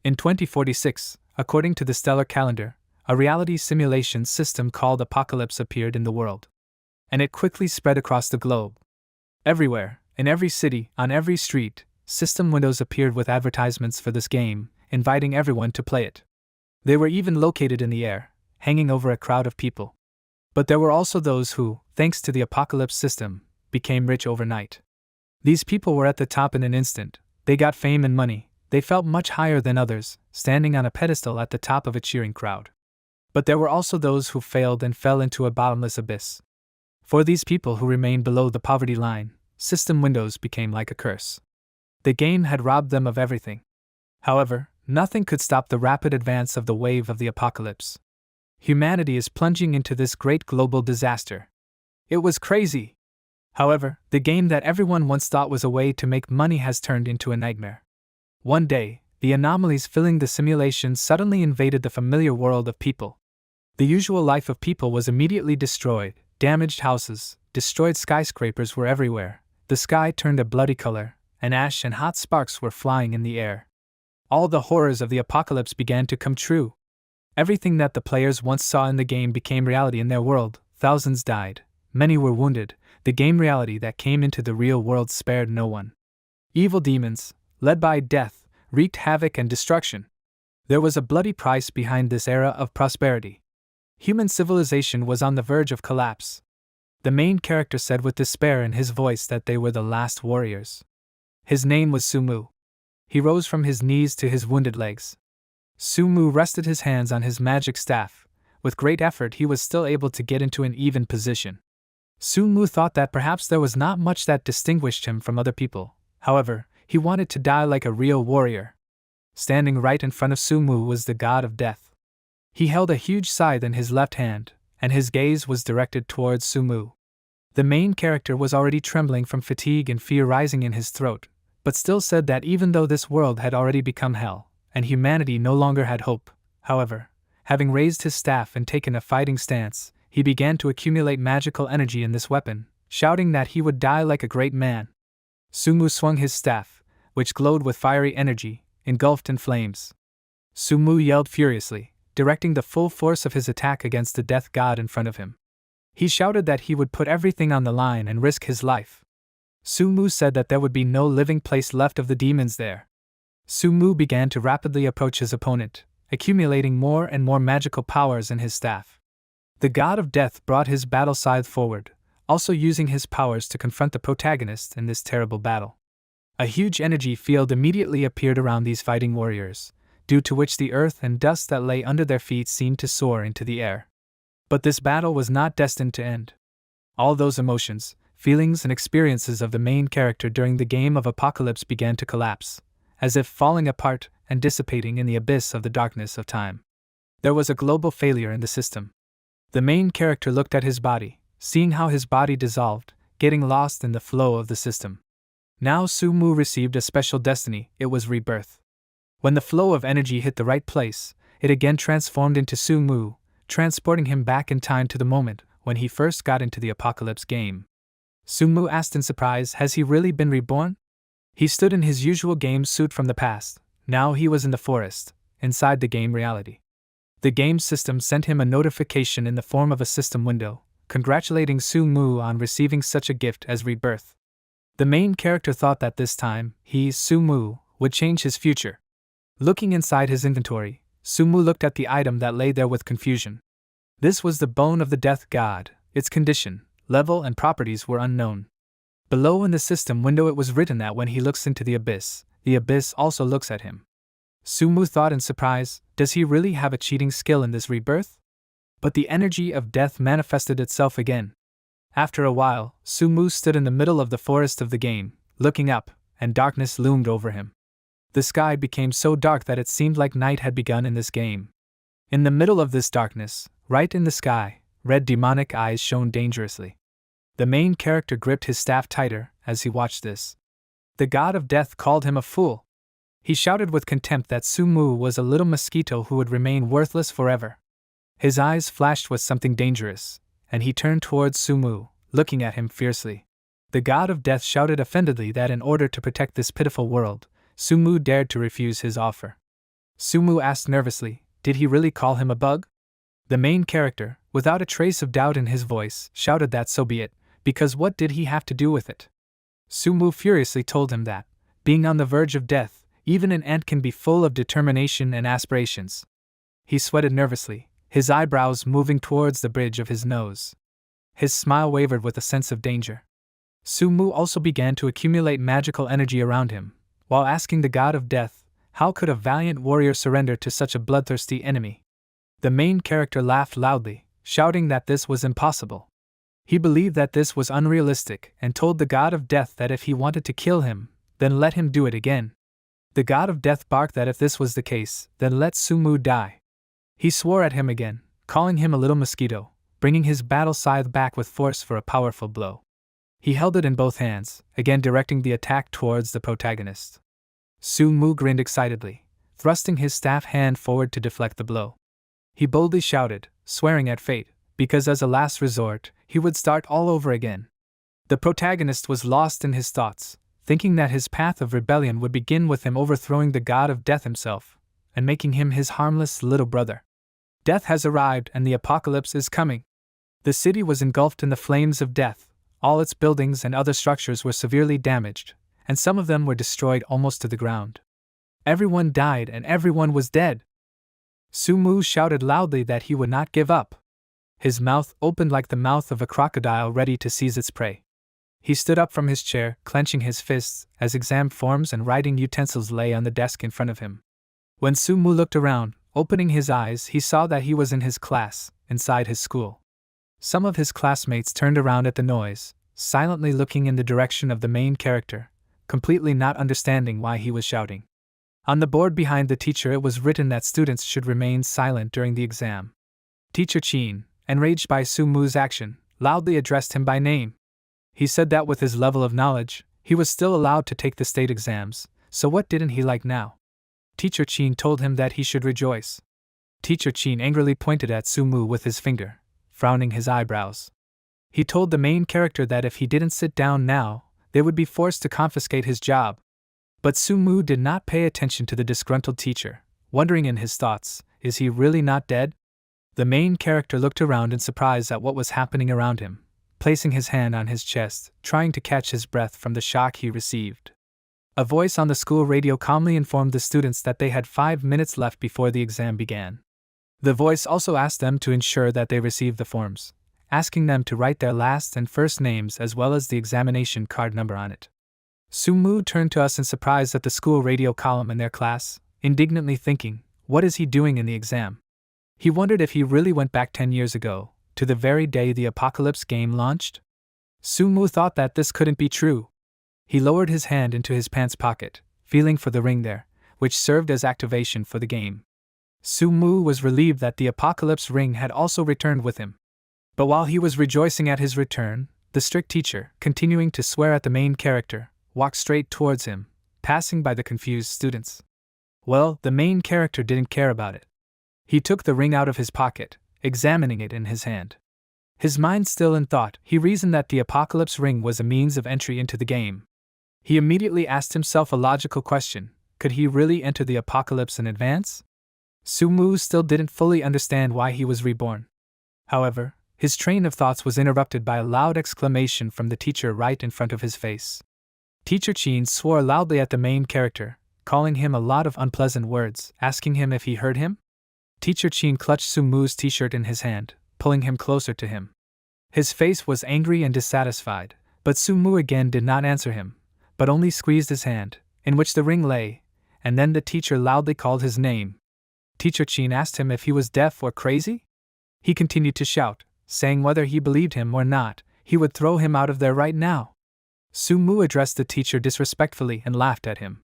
In 2046, according to the stellar calendar, a reality simulation system called Apocalypse appeared in the world. And it quickly spread across the globe. Everywhere, in every city, on every street, system windows appeared with advertisements for this game, inviting everyone to play it. They were even located in the air, hanging over a crowd of people. But there were also those who, thanks to the Apocalypse system, became rich overnight. These people were at the top in an instant. They got fame and money. They felt much higher than others, standing on a pedestal at the top of a cheering crowd. But there were also those who failed and fell into a bottomless abyss. For these people who remained below the poverty line, system windows became like a curse. The game had robbed them of everything. However, nothing could stop the rapid advance of the wave of the apocalypse. Humanity is plunging into this great global disaster. It was crazy. However, the game that everyone once thought was a way to make money has turned into a nightmare. One day, the anomalies filling the simulation suddenly invaded the familiar world of people. The usual life of people was immediately destroyed. Damaged houses, destroyed skyscrapers were everywhere. The sky turned a bloody color, and ash and hot sparks were flying in the air. All the horrors of the apocalypse began to come true. Everything that the players once saw in the game became reality in their world. Thousands died, many were wounded. The game reality that came into the real world spared no one. Evil demons, led by death, wreaked havoc and destruction. There was a bloody price behind this era of prosperity. Human civilization was on the verge of collapse. The main character said with despair in his voice that they were the last warriors. His name was Sumu. He rose from his knees to his wounded legs. Sumu rested his hands on his magic staff. With great effort he was still able to get into an even position. Sumu thought that perhaps there was not much that distinguished him from other people. However, he wanted to die like a real warrior. Standing right in front of Sumu was the god of death. He held a huge scythe in his left hand, and his gaze was directed towards Sumu. The main character was already trembling from fatigue and fear rising in his throat, but still said that even though this world had already become hell, and humanity no longer had hope, however, having raised his staff and taken a fighting stance, he began to accumulate magical energy in this weapon, shouting that he would die like a great man. Sumu swung his staff, which glowed with fiery energy, engulfed in flames. Sumu yelled furiously, directing the full force of his attack against the death god in front of him. He shouted that he would put everything on the line and risk his life. Sumu said that there would be no living place left of the demons there. Sumu began to rapidly approach his opponent, accumulating more and more magical powers in his staff. The god of death brought his battle scythe forward, also using his powers to confront the protagonist in this terrible battle. A huge energy field immediately appeared around these fighting warriors, due to which the earth and dust that lay under their feet seemed to soar into the air. But this battle was not destined to end. All those emotions, feelings and experiences of the main character during the game of Apocalypse began to collapse, as if falling apart and dissipating in the abyss of the darkness of time. There was a global failure in the system. The main character looked at his body, seeing how his body dissolved, getting lost in the flow of the system. Now Sumu received a special destiny, it was rebirth. When the flow of energy hit the right place, it again transformed into Sumu, transporting him back in time to the moment when he first got into the Apocalypse game. Sumu asked in surprise, has he really been reborn? He stood in his usual game suit from the past. Now he was in the forest, inside the game reality. The game system sent him a notification in the form of a system window, congratulating Sumu on receiving such a gift as rebirth. The main character thought that this time, he, Sumu, would change his future. Looking inside his inventory, Sumu looked at the item that lay there with confusion. This was the bone of the death god. Its condition, level and properties were unknown. Below in the system window it was written that when he looks into the abyss also looks at him. Sumu thought in surprise, does he really have a cheating skill in this rebirth? But the energy of death manifested itself again. After a while, Sumu stood in the middle of the forest of the game, looking up, and darkness loomed over him. The sky became so dark that it seemed like night had begun in this game. In the middle of this darkness, right in the sky, red demonic eyes shone dangerously. The main character gripped his staff tighter as he watched this. The god of death called him a fool. He shouted with contempt that Sumu was a little mosquito who would remain worthless forever. His eyes flashed with something dangerous, and he turned towards Sumu, looking at him fiercely. The god of death shouted offendedly that in order to protect this pitiful world, Sumu dared to refuse his offer. Sumu asked nervously, did he really call him a bug? The main character, without a trace of doubt in his voice, shouted that so be it, because what did he have to do with it? Sumu furiously told him that, being on the verge of death, even an ant can be full of determination and aspirations. He sweated nervously, his eyebrows moving towards the bridge of his nose. His smile wavered with a sense of danger. Sumu also began to accumulate magical energy around him, while asking the god of death, how could a valiant warrior surrender to such a bloodthirsty enemy? The main character laughed loudly, shouting that this was impossible. He believed that this was unrealistic and told the god of death that if he wanted to kill him, then let him do it again. The god of death barked that if this was the case, then let Sumu die. He swore at him again, calling him a little mosquito, bringing his battle scythe back with force for a powerful blow. He held it in both hands, again directing the attack towards the protagonist. Sumu grinned excitedly, thrusting his staff hand forward to deflect the blow. He boldly shouted, swearing at fate, because as a last resort, he would start all over again. The protagonist was lost in his thoughts, thinking that his path of rebellion would begin with him overthrowing the god of death himself, and making him his harmless little brother. Death has arrived and the apocalypse is coming. The city was engulfed in the flames of death, all its buildings and other structures were severely damaged, and some of them were destroyed almost to the ground. Everyone died and everyone was dead. Sumu shouted loudly that he would not give up. His mouth opened like the mouth of a crocodile ready to seize its prey. He stood up from his chair, clenching his fists, as exam forms and writing utensils lay on the desk in front of him. When Sumu looked around, opening his eyes, he saw that he was in his class, inside his school. Some of his classmates turned around at the noise, silently looking in the direction of the main character, completely not understanding why he was shouting. On the board behind the teacher it was written that students should remain silent during the exam. Teacher Chin, enraged by Sumu's action, loudly addressed him by name. He said that with his level of knowledge, he was still allowed to take the state exams, so what didn't he like now? Teacher Chin told him that he should rejoice. Teacher Chin angrily pointed at Sumu with his finger, frowning his eyebrows. He told the main character that if he didn't sit down now, they would be forced to confiscate his job. But Sumu did not pay attention to the disgruntled teacher, wondering in his thoughts, is he really not dead? The main character looked around in surprise at what was happening around him, placing his hand on his chest, trying to catch his breath from the shock he received. A voice on the school radio calmly informed the students that they had 5 minutes left before the exam began. The voice also asked them to ensure that they received the forms, asking them to write their last and first names as well as the examination card number on it. Sumu turned to us in surprise at the school radio column in their class, indignantly thinking, what is he doing in the exam? He wondered if he really went back 10 years ago, to the very day the Apocalypse game launched. Sumu thought that this couldn't be true. He lowered his hand into his pants pocket, feeling for the ring there, which served as activation for the game. Sumu was relieved that the Apocalypse ring had also returned with him. But while he was rejoicing at his return, the strict teacher, continuing to swear at the main character, walked straight towards him, passing by the confused students. Well, the main character didn't care about it. He took the ring out of his pocket, examining it in his hand. His mind still in thought, he reasoned that the Apocalypse ring was a means of entry into the game. He immediately asked himself a logical question, could he really enter the Apocalypse in advance? Sumu still didn't fully understand why he was reborn. However, his train of thoughts was interrupted by a loud exclamation from the teacher right in front of his face. Teacher Chin swore loudly at the main character, calling him a lot of unpleasant words, asking him if he heard him. Teacher Chin clutched Sumu's t-shirt in his hand, pulling him closer to him. His face was angry and dissatisfied, but Sumu again did not answer him, but only squeezed his hand, in which the ring lay, and then the teacher loudly called his name. Teacher Chin asked him if he was deaf or crazy. He continued to shout, saying whether he believed him or not, he would throw him out of there right now. Sumu addressed the teacher disrespectfully and laughed at him.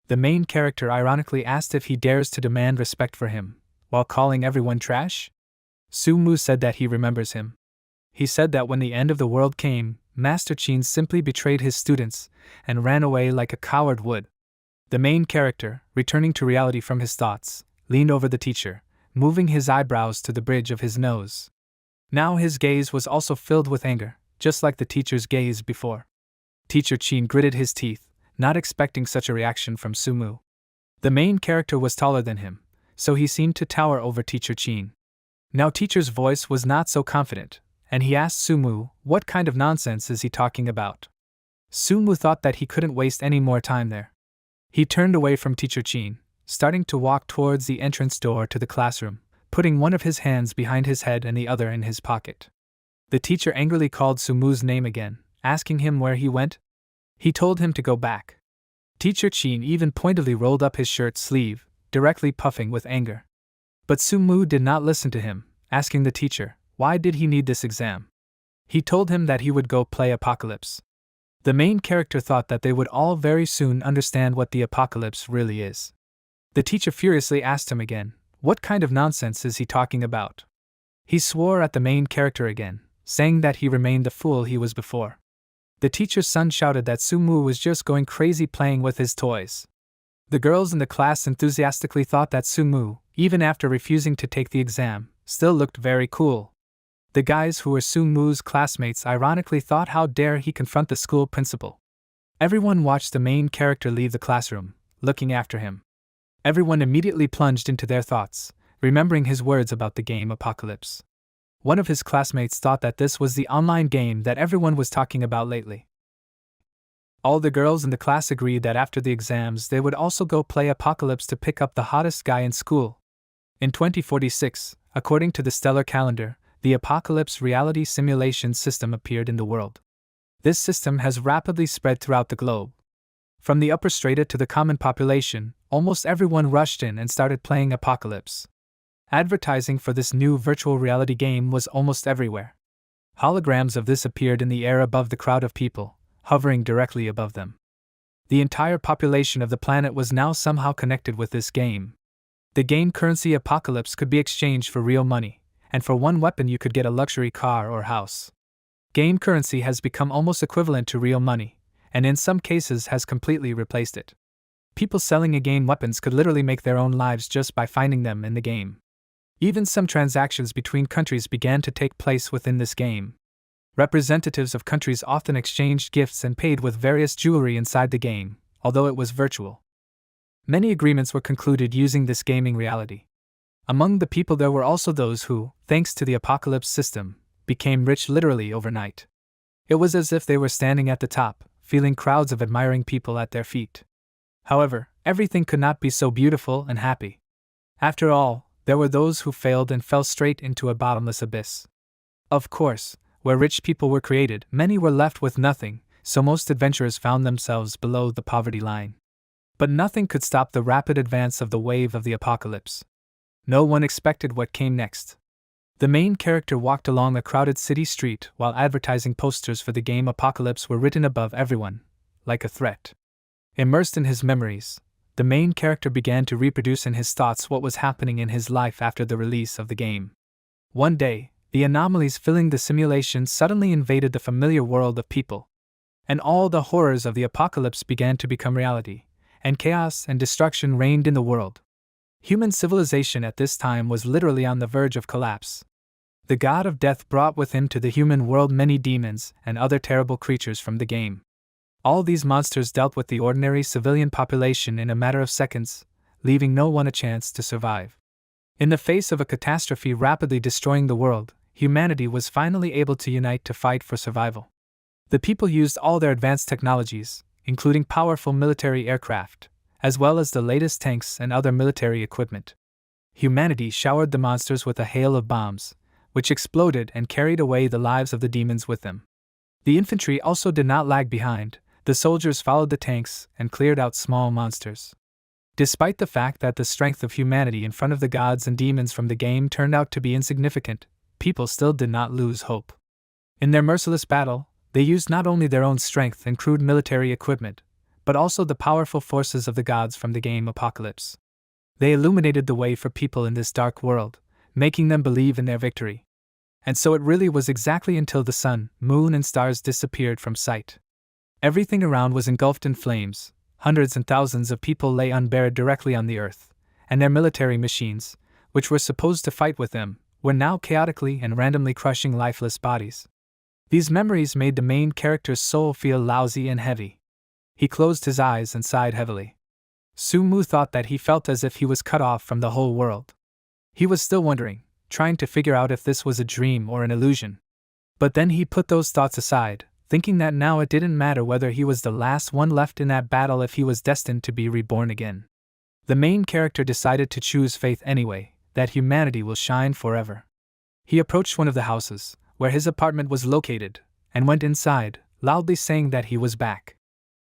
The main character ironically asked if he dares to demand respect for him, while calling everyone trash. Sumu said that he remembers him. He said that when the end of the world came, Master Chin simply betrayed his students and ran away like a coward would. The main character, returning to reality from his thoughts, leaned over the teacher, moving his eyebrows to the bridge of his nose. Now his gaze was also filled with anger, just like the teacher's gaze before. Teacher Chin gritted his teeth, not expecting such a reaction from Sumu. The main character was taller than him, so he seemed to tower over Teacher Chin. Now Teacher's voice was not so confident, and he asked Sumu, "What kind of nonsense is he talking about?" Sumu thought that he couldn't waste any more time there. He turned away from Teacher Chin, starting to walk towards the entrance door to the classroom, putting one of his hands behind his head and the other in his pocket. The teacher angrily called Sumu's name again, asking him where he went. He told him to go back. Teacher Chin even pointedly rolled up his shirt sleeve, directly puffing with anger. But Sumu did not listen to him, asking the teacher, why did he need this exam? He told him that he would go play Apocalypse. The main character thought that they would all very soon understand what the Apocalypse really is. The teacher furiously asked him again, what kind of nonsense is he talking about? He swore at the main character again, saying that he remained the fool he was before. The teacher's son shouted that Sumu was just going crazy playing with his toys. The girls in the class enthusiastically thought that Sumu, even after refusing to take the exam, still looked very cool. The guys who were Sumu's classmates ironically thought how dare he confront the school principal. Everyone watched the main character leave the classroom, looking after him. Everyone immediately plunged into their thoughts, remembering his words about the game Apocalypse. One of his classmates thought that this was the online game that everyone was talking about lately. All the girls in the class agreed that after the exams they would also go play Apocalypse to pick up the hottest guy in school. In 2046, according to the stellar calendar, the Apocalypse reality simulation system appeared in the world. This system has rapidly spread throughout the globe. From the upper strata to the common population, almost everyone rushed in and started playing Apocalypse. Advertising for this new virtual reality game was almost everywhere. Holograms of this appeared in the air above the crowd of people, hovering directly above them. The entire population of the planet was now somehow connected with this game. The game currency Apocalypse could be exchanged for real money, and for one weapon you could get a luxury car or house. Game currency has become almost equivalent to real money, and in some cases has completely replaced it. People selling in-game weapons could literally make their own lives just by finding them in the game. Even some transactions between countries began to take place within this game. Representatives of countries often exchanged gifts and paid with various jewelry inside the game, although it was virtual. Many agreements were concluded using this gaming reality. Among the people there were also those who, thanks to the Apocalypse system, became rich literally overnight. It was as if they were standing at the top, feeling crowds of admiring people at their feet. However, everything could not be so beautiful and happy. After all, there were those who failed and fell straight into a bottomless abyss. Of course, where rich people were created, many were left with nothing, so most adventurers found themselves below the poverty line. But nothing could stop the rapid advance of the wave of the Apocalypse. No one expected what came next. The main character walked along a crowded city street while advertising posters for the game Apocalypse were written above everyone, like a threat. Immersed in his memories, the main character began to reproduce in his thoughts what was happening in his life after the release of the game. One day, the anomalies filling the simulation suddenly invaded the familiar world of people. And all the horrors of the Apocalypse began to become reality, and chaos and destruction reigned in the world. Human civilization at this time was literally on the verge of collapse. The god of death brought with him to the human world many demons and other terrible creatures from the game. All these monsters dealt with the ordinary civilian population in a matter of seconds, leaving no one a chance to survive. In the face of a catastrophe rapidly destroying the world, humanity was finally able to unite to fight for survival. The people used all their advanced technologies, including powerful military aircraft, as well as the latest tanks and other military equipment. Humanity showered the monsters with a hail of bombs, which exploded and carried away the lives of the demons with them. The infantry also did not lag behind. The soldiers followed the tanks and cleared out small monsters. Despite the fact that the strength of humanity in front of the gods and demons from the game turned out to be insignificant, people still did not lose hope. In their merciless battle, they used not only their own strength and crude military equipment, but also the powerful forces of the gods from the game Apocalypse. They illuminated the way for people in this dark world, making them believe in their victory. And so it really was exactly until the sun, moon, and stars disappeared from sight. Everything around was engulfed in flames, hundreds and thousands of people lay unburied directly on the earth, and their military machines, which were supposed to fight with them, were now chaotically and randomly crushing lifeless bodies. These memories made the main character's soul feel lousy and heavy. He closed his eyes and sighed heavily. Sumu thought that he felt as if he was cut off from the whole world. He was still wondering, trying to figure out if this was a dream or an illusion. But then he put those thoughts aside, thinking that now it didn't matter whether he was the last one left in that battle if he was destined to be reborn again. The main character decided to choose faith anyway, that humanity will shine forever. He approached one of the houses, where his apartment was located, and went inside, loudly saying that he was back.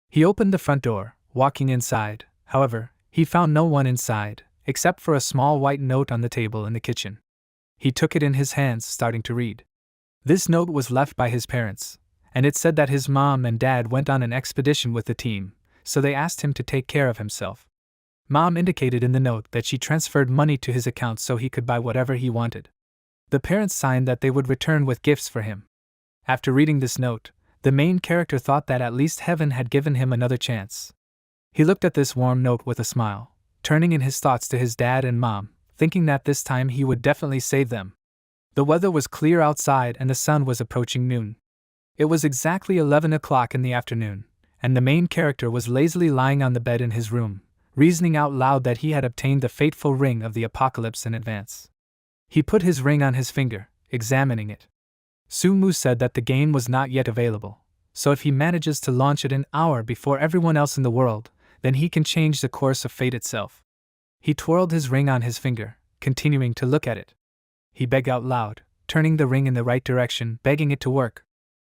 He opened the front door, walking inside. However, he found no one inside, except for a small white note on the table in the kitchen. He took it in his hands, starting to read. This note was left by his parents, and it said that his mom and dad went on an expedition with the team, so they asked him to take care of himself. Mom indicated in the note that she transferred money to his account so he could buy whatever he wanted. The parents signed that they would return with gifts for him. After reading this note, the main character thought that at least heaven had given him another chance. He looked at this warm note with a smile, turning in his thoughts to his dad and mom, thinking that this time he would definitely save them. The weather was clear outside and the sun was approaching noon. It was exactly 11 o'clock in the afternoon, and the main character was lazily lying on the bed in his room, reasoning out loud that he had obtained the fateful ring of the apocalypse in advance. He put his ring on his finger, examining it. Sumu said that the game was not yet available, so if he manages to launch it an hour before everyone else in the world, then he can change the course of fate itself. He twirled his ring on his finger, continuing to look at it. He begged out loud, turning the ring in the right direction, begging it to work.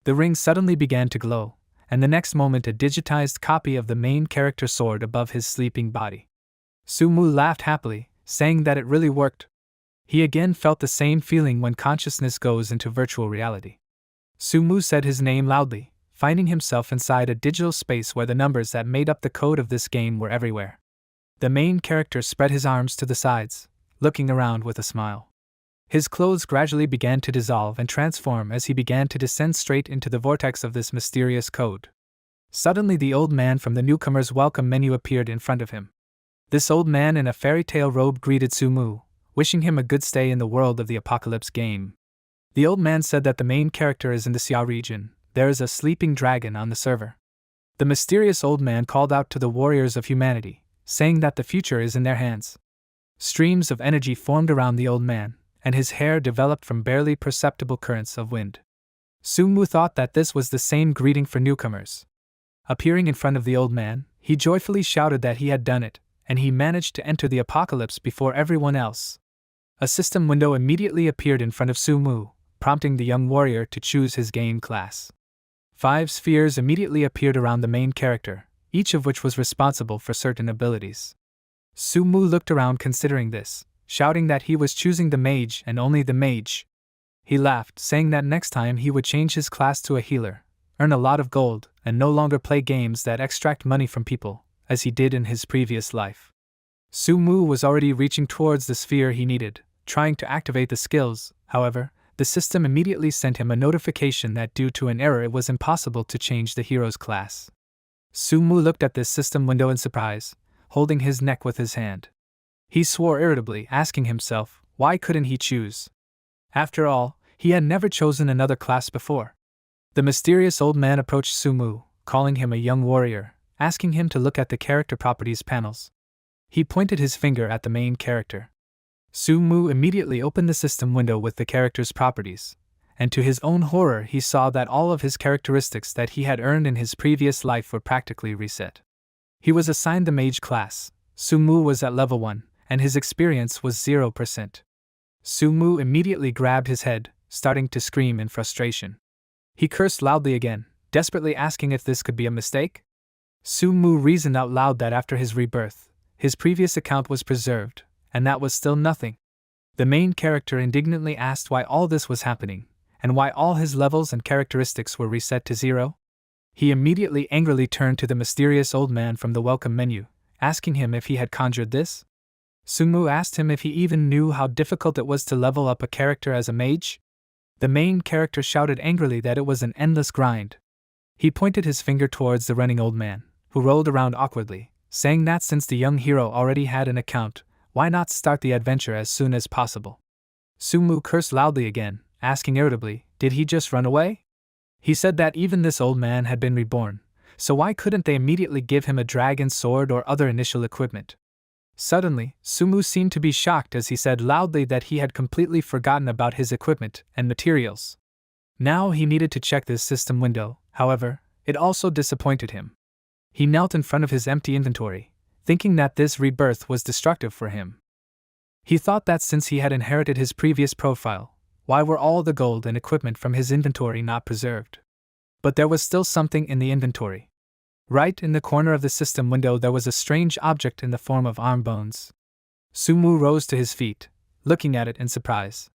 The ring suddenly began to glow, and the next moment a digitized copy of the main character soared above his sleeping body. Sumu laughed happily, saying that it really worked. He again felt the same feeling when consciousness goes into virtual reality. Sumu said his name loudly, finding himself inside a digital space where the numbers that made up the code of this game were everywhere. The main character spread his arms to the sides, looking around with a smile. His clothes gradually began to dissolve and transform as he began to descend straight into the vortex of this mysterious code. Suddenly the old man from the newcomer's welcome menu appeared in front of him. This old man in a fairy tale robe greeted Sumu, wishing him a good stay in the world of the apocalypse game. The old man said that the main character is in the Xia region. There is a sleeping dragon on the server. The mysterious old man called out to the warriors of humanity, saying that the future is in their hands. Streams of energy formed around the old man, and his hair developed from barely perceptible currents of wind. Sumu thought that this was the same greeting for newcomers. Appearing in front of the old man, he joyfully shouted that he had done it, and he managed to enter the apocalypse before everyone else. A system window immediately appeared in front of Sumu, prompting the young warrior to choose his game class. 5 spheres immediately appeared around the main character, each of which was responsible for certain abilities. Sumu looked around considering this, shouting that he was choosing the mage and only the mage. He laughed, saying that next time he would change his class to a healer, earn a lot of gold, and no longer play games that extract money from people, as he did in his previous life. Sumu was already reaching towards the sphere he needed, trying to activate the skills. However, the system immediately sent him a notification that due to an error it was impossible to change the hero's class. Sumu looked at this system window in surprise, holding his neck with his hand. He swore irritably, asking himself, why couldn't he choose? After all, he had never chosen another class before. The mysterious old man approached Sumu, calling him a young warrior, asking him to look at the character properties panels. He pointed his finger at the main character. Sumu immediately opened the system window with the character's properties, and to his own horror he saw that all of his characteristics that he had earned in his previous life were practically reset. He was assigned the mage class. Sumu was at level 1, and his experience was 0%. Sumu immediately grabbed his head, starting to scream in frustration. He cursed loudly again, desperately asking if this could be a mistake. Sumu reasoned out loud that after his rebirth, his previous account was preserved, and that was still nothing. The main character indignantly asked why all this was happening, and why all his levels and characteristics were reset to 0. He immediately angrily turned to the mysterious old man from the welcome menu, asking him if he had conjured this. Sumu asked him if he even knew how difficult it was to level up a character as a mage. The main character shouted angrily that it was an endless grind. He pointed his finger towards the running old man, who rolled around awkwardly, saying that since the young hero already had an account, why not start the adventure as soon as possible? Sumu cursed loudly again, asking irritably, did he just run away? He said that even this old man had been reborn, so why couldn't they immediately give him a dragon sword or other initial equipment? Suddenly, Sumu seemed to be shocked as he said loudly that he had completely forgotten about his equipment and materials. Now he needed to check this system window, however, it also disappointed him. He knelt in front of his empty inventory, thinking that this rebirth was destructive for him. He thought that since he had inherited his previous profile, why were all the gold and equipment from his inventory not preserved? But there was still something in the inventory. Right in the corner of the system window there was a strange object in the form of arm bones. Sumu rose to his feet, looking at it in surprise.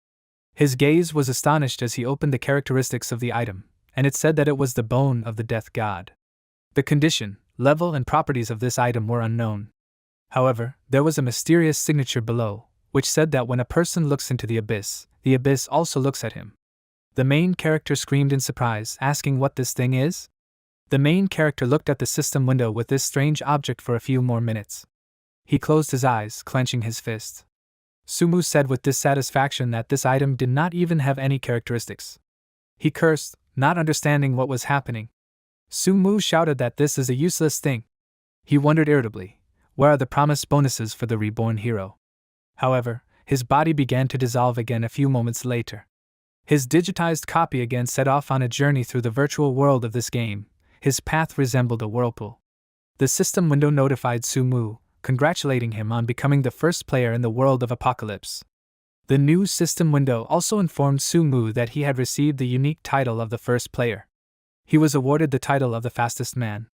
His gaze was astonished as he opened the characteristics of the item, and it said that it was the bone of the death god. The condition, level and properties of this item were unknown. However, there was a mysterious signature below, which said that when a person looks into the abyss also looks at him. The main character screamed in surprise, asking what this thing is. The main character looked at the system window with this strange object for a few more minutes. He closed his eyes, clenching his fist. Sumu said with dissatisfaction that this item did not even have any characteristics. He cursed, not understanding what was happening. Sumu shouted that this is a useless thing. He wondered irritably, where are the promised bonuses for the reborn hero? However, his body began to dissolve again a few moments later. His digitized copy again set off on a journey through the virtual world of this game. His path resembled a whirlpool. The system window notified Sumu, congratulating him on becoming the first player in the world of Apocalypse. The new system window also informed Sumu that he had received the unique title of the first player. He was awarded the title of the fastest man.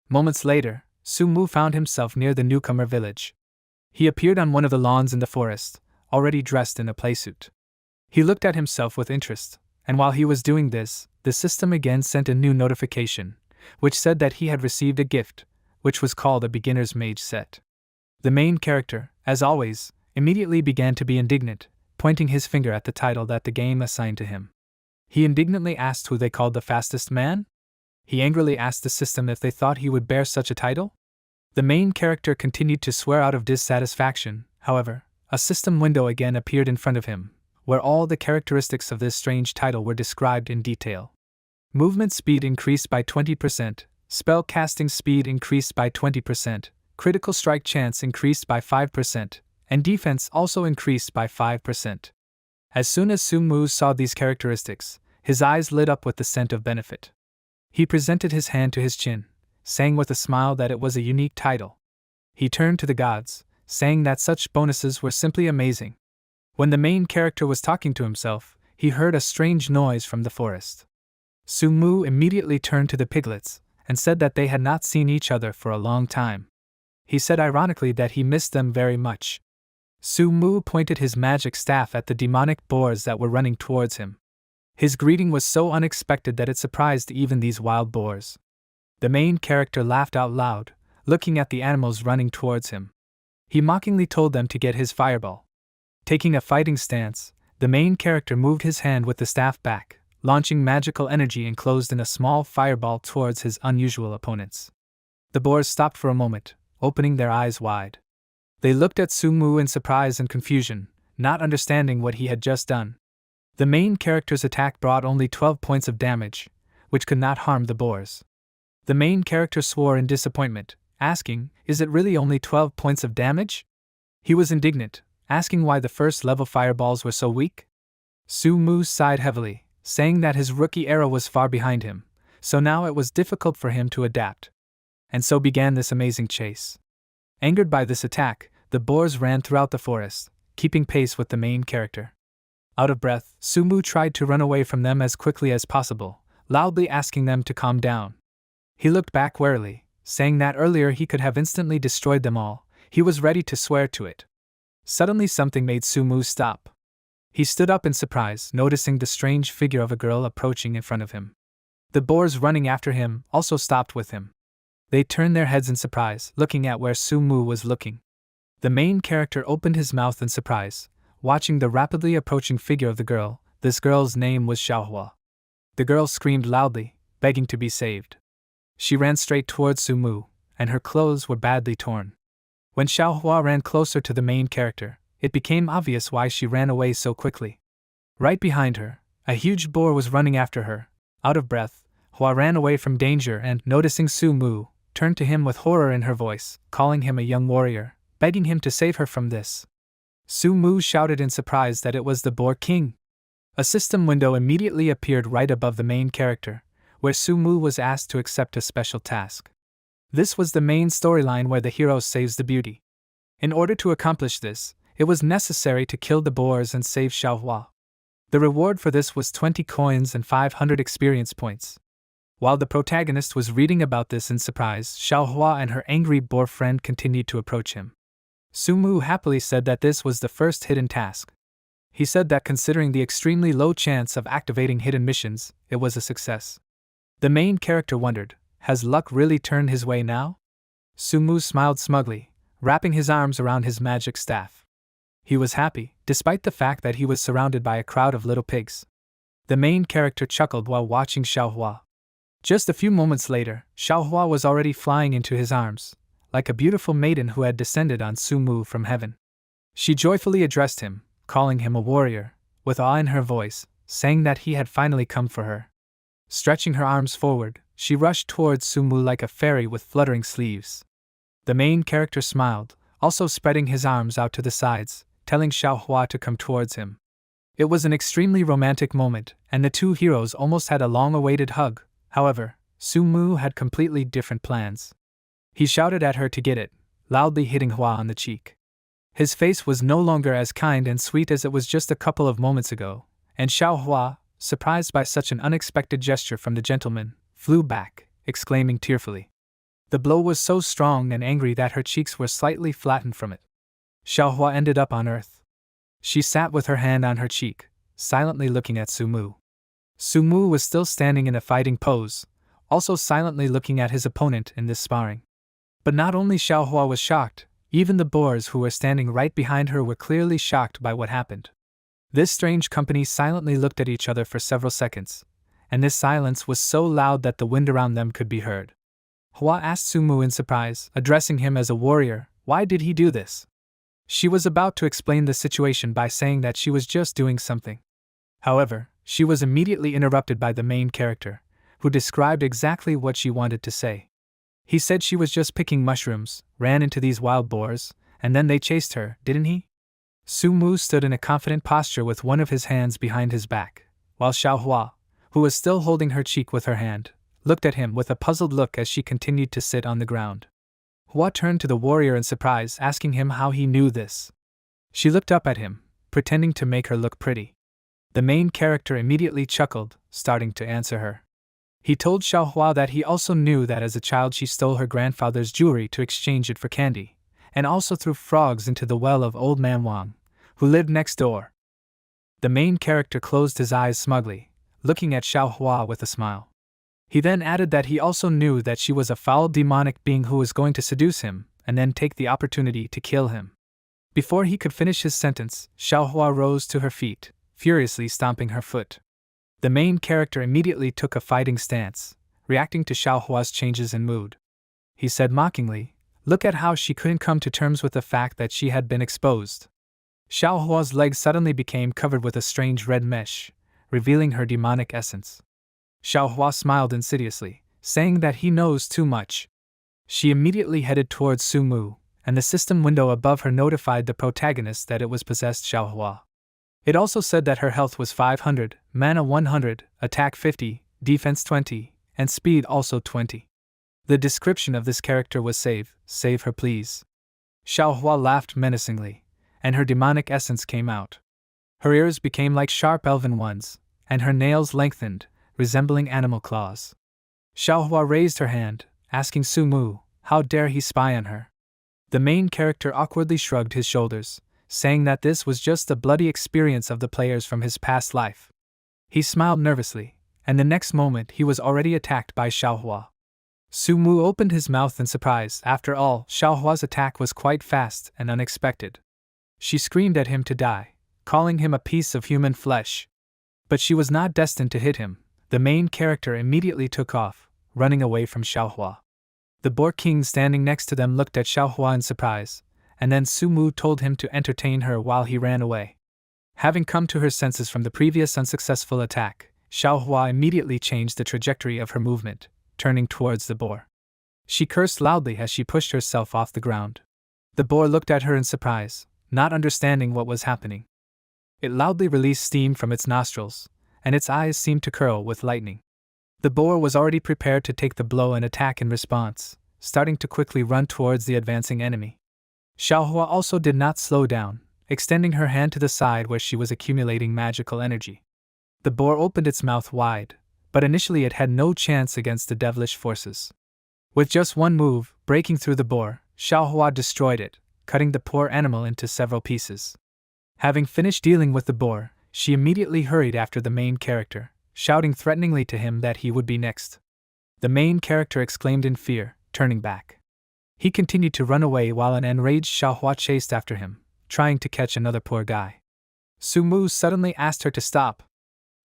Moments later, Sumu found himself near the newcomer village. He appeared on one of the lawns in the forest, already dressed in a playsuit. He looked at himself with interest, and while he was doing this, the system again sent a new notification, which said that he had received a gift, which was called a beginner's mage set. The main character, as always, immediately began to be indignant, pointing his finger at the title that the game assigned to him. He indignantly asked who they called the fastest man? He angrily asked the system if they thought he would bear such a title? The main character continued to swear out of dissatisfaction. However, a system window again appeared in front of him, where all the characteristics of this strange title were described in detail. Movement speed increased by 20%, spell casting speed increased by 20%, critical strike chance increased by 5%, and defense also increased by 5%. As soon as Sumu saw these characteristics, his eyes lit up with the scent of benefit. He presented his hand to his chin, saying with a smile that it was a unique title. He turned to the gods, saying that such bonuses were simply amazing. When the main character was talking to himself, he heard a strange noise from the forest. Sumu immediately turned to the piglets, and said that they had not seen each other for a long time. He said ironically that he missed them very much. Sumu pointed his magic staff at the demonic boars that were running towards him. His greeting was so unexpected that it surprised even these wild boars. The main character laughed out loud, looking at the animals running towards him. He mockingly told them to get his fireball. Taking a fighting stance, the main character moved his hand with the staff back, launching magical energy enclosed in a small fireball towards his unusual opponents. The boars stopped for a moment, opening their eyes wide. They looked at Sumu in surprise and confusion, not understanding what he had just done. The main character's attack brought only 12 points of damage, which could not harm the boars. The main character swore in disappointment, asking, "Is it really only 12 points of damage?" He was indignant, asking why the first level fireballs were so weak. Sumu sighed heavily, saying that his rookie era was far behind him, so now it was difficult for him to adapt. And so began this amazing chase. Angered by this attack, the boars ran throughout the forest, keeping pace with the main character. Out of breath, Sumu tried to run away from them as quickly as possible, loudly asking them to calm down. He looked back warily, saying that earlier he could have instantly destroyed them all. He was ready to swear to it. Suddenly something made Sumu stop. He stood up in surprise, noticing the strange figure of a girl approaching in front of him. The boars running after him also stopped with him. They turned their heads in surprise, looking at where Sumu was looking. The main character opened his mouth in surprise, watching the rapidly approaching figure of the girl. This girl's name was Xiaohua. The girl screamed loudly, begging to be saved. She ran straight towards Sumu, and her clothes were badly torn. When Xiaohua ran closer to the main character, it became obvious why she ran away so quickly. Right behind her, a huge boar was running after her, out of breath, Hua ran away from danger and, noticing Su Mu, turned to him with horror in her voice, calling him a young warrior, begging him to save her from this. Su Mu shouted in surprise that it was the Boar King. A system window immediately appeared right above the main character, where Su Mu was asked to accept a special task. This was the main storyline where the hero saves the beauty. In order to accomplish this, it was necessary to kill the boars and save Xiaohua. The reward for this was 20 coins and 500 experience points. While the protagonist was reading about this in surprise, Xiaohua and her angry boar friend continued to approach him. Su Mu happily said that this was the first hidden task. He said that considering the extremely low chance of activating hidden missions, it was a success. The main character wondered, has luck really turned his way now? Su Mu smiled smugly, wrapping his arms around his magic staff. He was happy, despite the fact that he was surrounded by a crowd of little pigs. The main character chuckled while watching Xiaohua. Just a few moments later, Xiaohua was already flying into his arms, like a beautiful maiden who had descended on Su Mu from heaven. She joyfully addressed him, calling him a warrior, with awe in her voice, saying that he had finally come for her. Stretching her arms forward, she rushed towards Su Mu like a fairy with fluttering sleeves. The main character smiled, also spreading his arms out to the sides, telling Xiaohua to come towards him. It was an extremely romantic moment, and the two heroes almost had a long-awaited hug. However, Su Mu had completely different plans. He shouted at her to get it, loudly hitting Hua on the cheek. His face was no longer as kind and sweet as it was just a couple of moments ago, and Xiaohua, surprised by such an unexpected gesture from the gentleman, flew back, exclaiming tearfully. The blow was so strong and angry that her cheeks were slightly flattened from it. Xiaohua ended up on earth. She sat with her hand on her cheek, silently looking at Su Mu. Su Mu was still standing in a fighting pose, also silently looking at his opponent in this sparring. But not only Xiaohua was shocked, even the boars who were standing right behind her were clearly shocked by what happened. This strange company silently looked at each other for several seconds, and this silence was so loud that the wind around them could be heard. Hua asked Su Mu in surprise, addressing him as a warrior, why did he do this? She was about to explain the situation by saying that she was just doing something. However, she was immediately interrupted by the main character, who described exactly what she wanted to say. He said she was just picking mushrooms, ran into these wild boars, and then they chased her, didn't he? Su Mu stood in a confident posture with one of his hands behind his back, while Xiaohua, who was still holding her cheek with her hand, looked at him with a puzzled look as she continued to sit on the ground. Hua turned to the warrior in surprise, asking him how he knew this. She looked up at him, pretending to make her look pretty. The main character immediately chuckled, starting to answer her. He told Xiaohua that he also knew that as a child she stole her grandfather's jewelry to exchange it for candy, and also threw frogs into the well of old man Wang, who lived next door. The main character closed his eyes smugly, looking at Xiaohua with a smile. He then added that he also knew that she was a foul demonic being who was going to seduce him, and then take the opportunity to kill him. Before he could finish his sentence, Xiaohua rose to her feet, furiously stomping her foot. The main character immediately took a fighting stance, reacting to Xiaohua's changes in mood. He said mockingly, "Look at how she couldn't come to terms with the fact that she had been exposed." Xiaohua's legs suddenly became covered with a strange red mesh, revealing her demonic essence. Xiaohua smiled insidiously, saying that he knows too much. She immediately headed towards Su Mu, and the system window above her notified the protagonist that it was possessed Xiaohua. It also said that her health was 500, mana 100, attack 50, defense 20, and speed also 20. The description of this character was save her please. Xiaohua laughed menacingly, and her demonic essence came out. Her ears became like sharp elven ones, and her nails lengthened, resembling animal claws. Xiaohua raised her hand, asking Su Mu, how dare he spy on her? The main character awkwardly shrugged his shoulders, saying that this was just the bloody experience of the players from his past life. He smiled nervously, and the next moment he was already attacked by Xiaohua. Su Mu opened his mouth in surprise. After all, Xiaohua's attack was quite fast and unexpected. She screamed at him to die, calling him a piece of human flesh. But she was not destined to hit him. The main character immediately took off, running away from Xiaohua. The Boar King standing next to them looked at Xiaohua in surprise, and then Su Mu told him to entertain her while he ran away. Having come to her senses from the previous unsuccessful attack, Xiaohua immediately changed the trajectory of her movement, turning towards the boar. She cursed loudly as she pushed herself off the ground. The boar looked at her in surprise, not understanding what was happening. It loudly released steam from its nostrils, and its eyes seemed to curl with lightning. The boar was already prepared to take the blow and attack in response, starting to quickly run towards the advancing enemy. Xiaohua also did not slow down, extending her hand to the side where she was accumulating magical energy. The boar opened its mouth wide, but initially it had no chance against the devilish forces. With just one move, breaking through the boar, Xiaohua destroyed it, cutting the poor animal into several pieces. Having finished dealing with the boar, she immediately hurried after the main character, shouting threateningly to him that he would be next. The main character exclaimed in fear, turning back. He continued to run away while an enraged Xiaohua chased after him, trying to catch another poor guy. Sumu suddenly asked her to stop.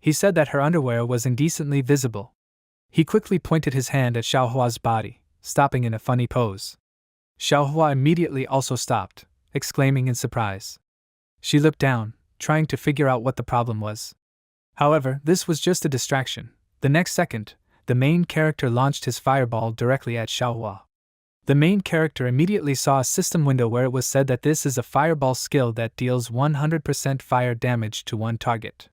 He said that her underwear was indecently visible. He quickly pointed his hand at Xiaohua's body, stopping in a funny pose. Xiaohua immediately also stopped, exclaiming in surprise. She looked down, trying to figure out what the problem was. However, this was just a distraction. The next second, the main character launched his fireball directly at Xiaohua. The main character immediately saw a system window where it was said that this is a fireball skill that deals 100% fire damage to one target.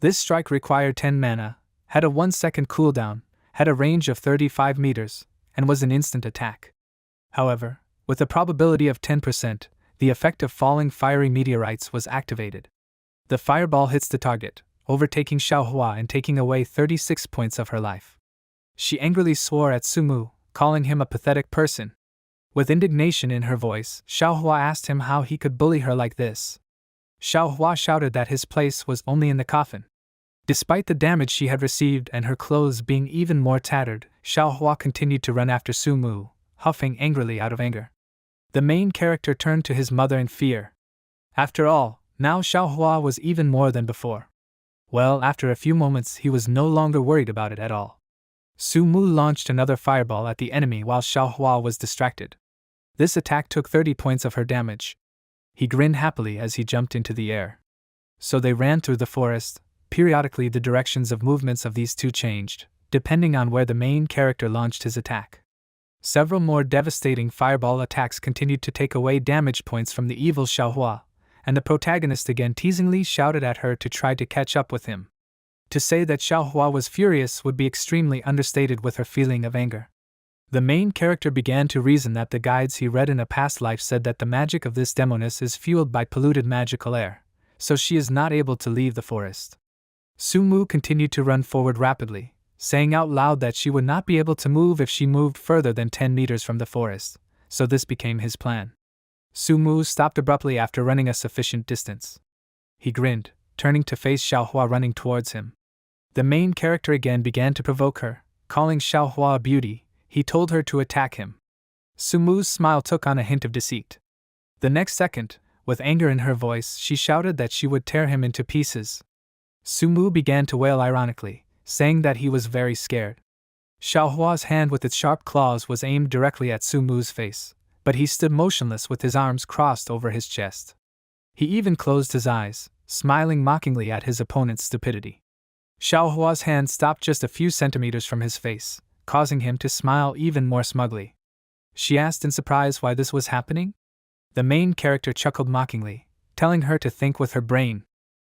This strike required 10 mana, had a 1-second cooldown, had a range of 35 meters, and was an instant attack. However, with a probability of 10%, the effect of falling fiery meteorites was activated. The fireball hits the target, overtaking Xiaohua and taking away 36 points of her life. She angrily swore at Sumu, calling him a pathetic person. With indignation in her voice, Xiaohua asked him how he could bully her like this. Xiaohua shouted that his place was only in the coffin. Despite the damage she had received and her clothes being even more tattered, Xiaohua continued to run after Sumu, huffing angrily out of anger. The main character turned to his mother in fear. After all, now Xiaohua was even more than before. Well, after a few moments he was no longer worried about it at all. Sumu launched another fireball at the enemy while Xiaohua was distracted. This attack took 30 points of her damage. He grinned happily as he jumped into the air. So they ran through the forest. Periodically the directions of movements of these two changed, depending on where the main character launched his attack. Several more devastating fireball attacks continued to take away damage points from the evil Xiaohua, and the protagonist again teasingly shouted at her to try to catch up with him. To say that Xiaohua was furious would be extremely understated with her feeling of anger. The main character began to reason that the guides he read in a past life said that the magic of this demoness is fueled by polluted magical air, so she is not able to leave the forest. Sumu continued to run forward rapidly, saying out loud that she would not be able to move if she moved further than 10 meters from the forest, so this became his plan. Sumu stopped abruptly after running a sufficient distance. He grinned, turning to face Xiaohua running towards him. The main character again began to provoke her, calling Xiaohua a beauty. He told her to attack him. Sumu's smile took on a hint of deceit. The next second, with anger in her voice, she shouted that she would tear him into pieces. Sumu began to wail ironically, saying that he was very scared. Xiaohua's hand with its sharp claws was aimed directly at Sumu's face, but he stood motionless with his arms crossed over his chest. He even closed his eyes, smiling mockingly at his opponent's stupidity. Xiaohua's hand stopped just a few centimeters from his face, causing him to smile even more smugly. She asked in surprise why this was happening. The main character chuckled mockingly, telling her to think with her brain.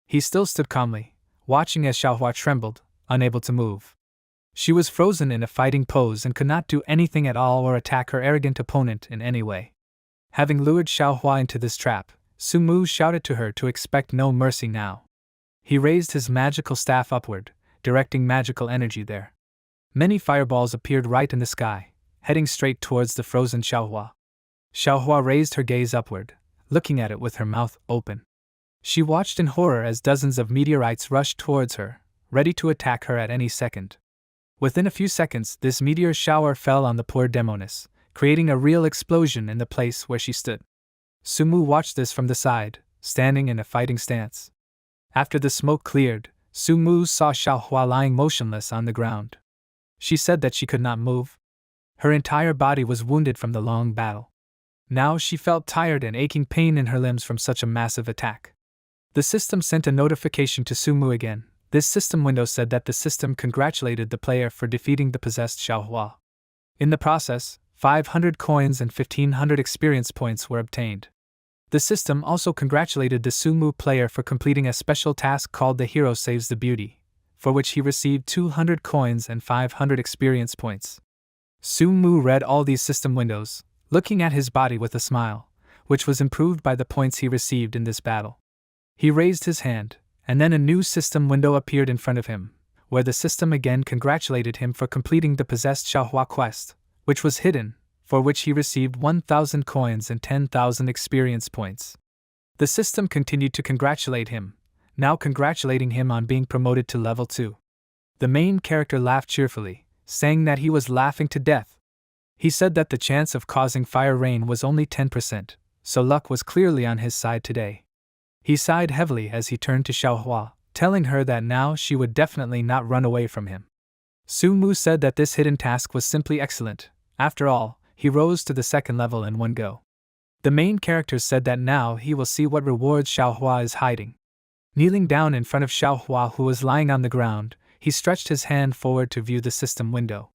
He still stood calmly, watching as Xiaohua trembled, unable to move. She was frozen in a fighting pose and could not do anything at all or attack her arrogant opponent in any way. Having lured Xiaohua into this trap, Sumu shouted to her to expect no mercy now. He raised his magical staff upward, directing magical energy there. Many fireballs appeared right in the sky, heading straight towards the frozen Xiaohua. Xiaohua raised her gaze upward, looking at it with her mouth open. She watched in horror as dozens of meteorites rushed towards her, ready to attack her at any second. Within a few seconds, this meteor shower fell on the poor demoness, creating a real explosion in the place where she stood. Sumu watched this from the side, standing in a fighting stance. After the smoke cleared, Sumu saw Xiaohua lying motionless on the ground. She said that she could not move. Her entire body was wounded from the long battle. Now she felt tired and aching pain in her limbs from such a massive attack. The system sent a notification to Sumu again, This system window said that the system congratulated the player for defeating the possessed Xiaohua. In the process, 500 coins and 1500 experience points were obtained. The system also congratulated the Sumu player for completing a special task called The Hero Saves the Beauty, for which he received 200 coins and 500 experience points. Sumu read all these system windows, looking at his body with a smile, which was improved by the points he received in this battle. He raised his hand, and then a new system window appeared in front of him, where the system again congratulated him for completing the possessed Xiaohua quest, which was hidden, for which he received 1,000 coins and 10,000 experience points. The system continued to congratulate him, now congratulating him on being promoted to level 2. The main character laughed cheerfully, saying that he was laughing to death. He said that the chance of causing fire rain was only 10%, so luck was clearly on his side today. He sighed heavily as he turned to Xiaohua, telling her that now she would definitely not run away from him. Sumu said that this hidden task was simply excellent. After all, he rose to the second level in one go. The main character said that now he will see what rewards Xiaohua is hiding. Kneeling down in front of Xiaohua, who was lying on the ground, he stretched his hand forward to view the system window.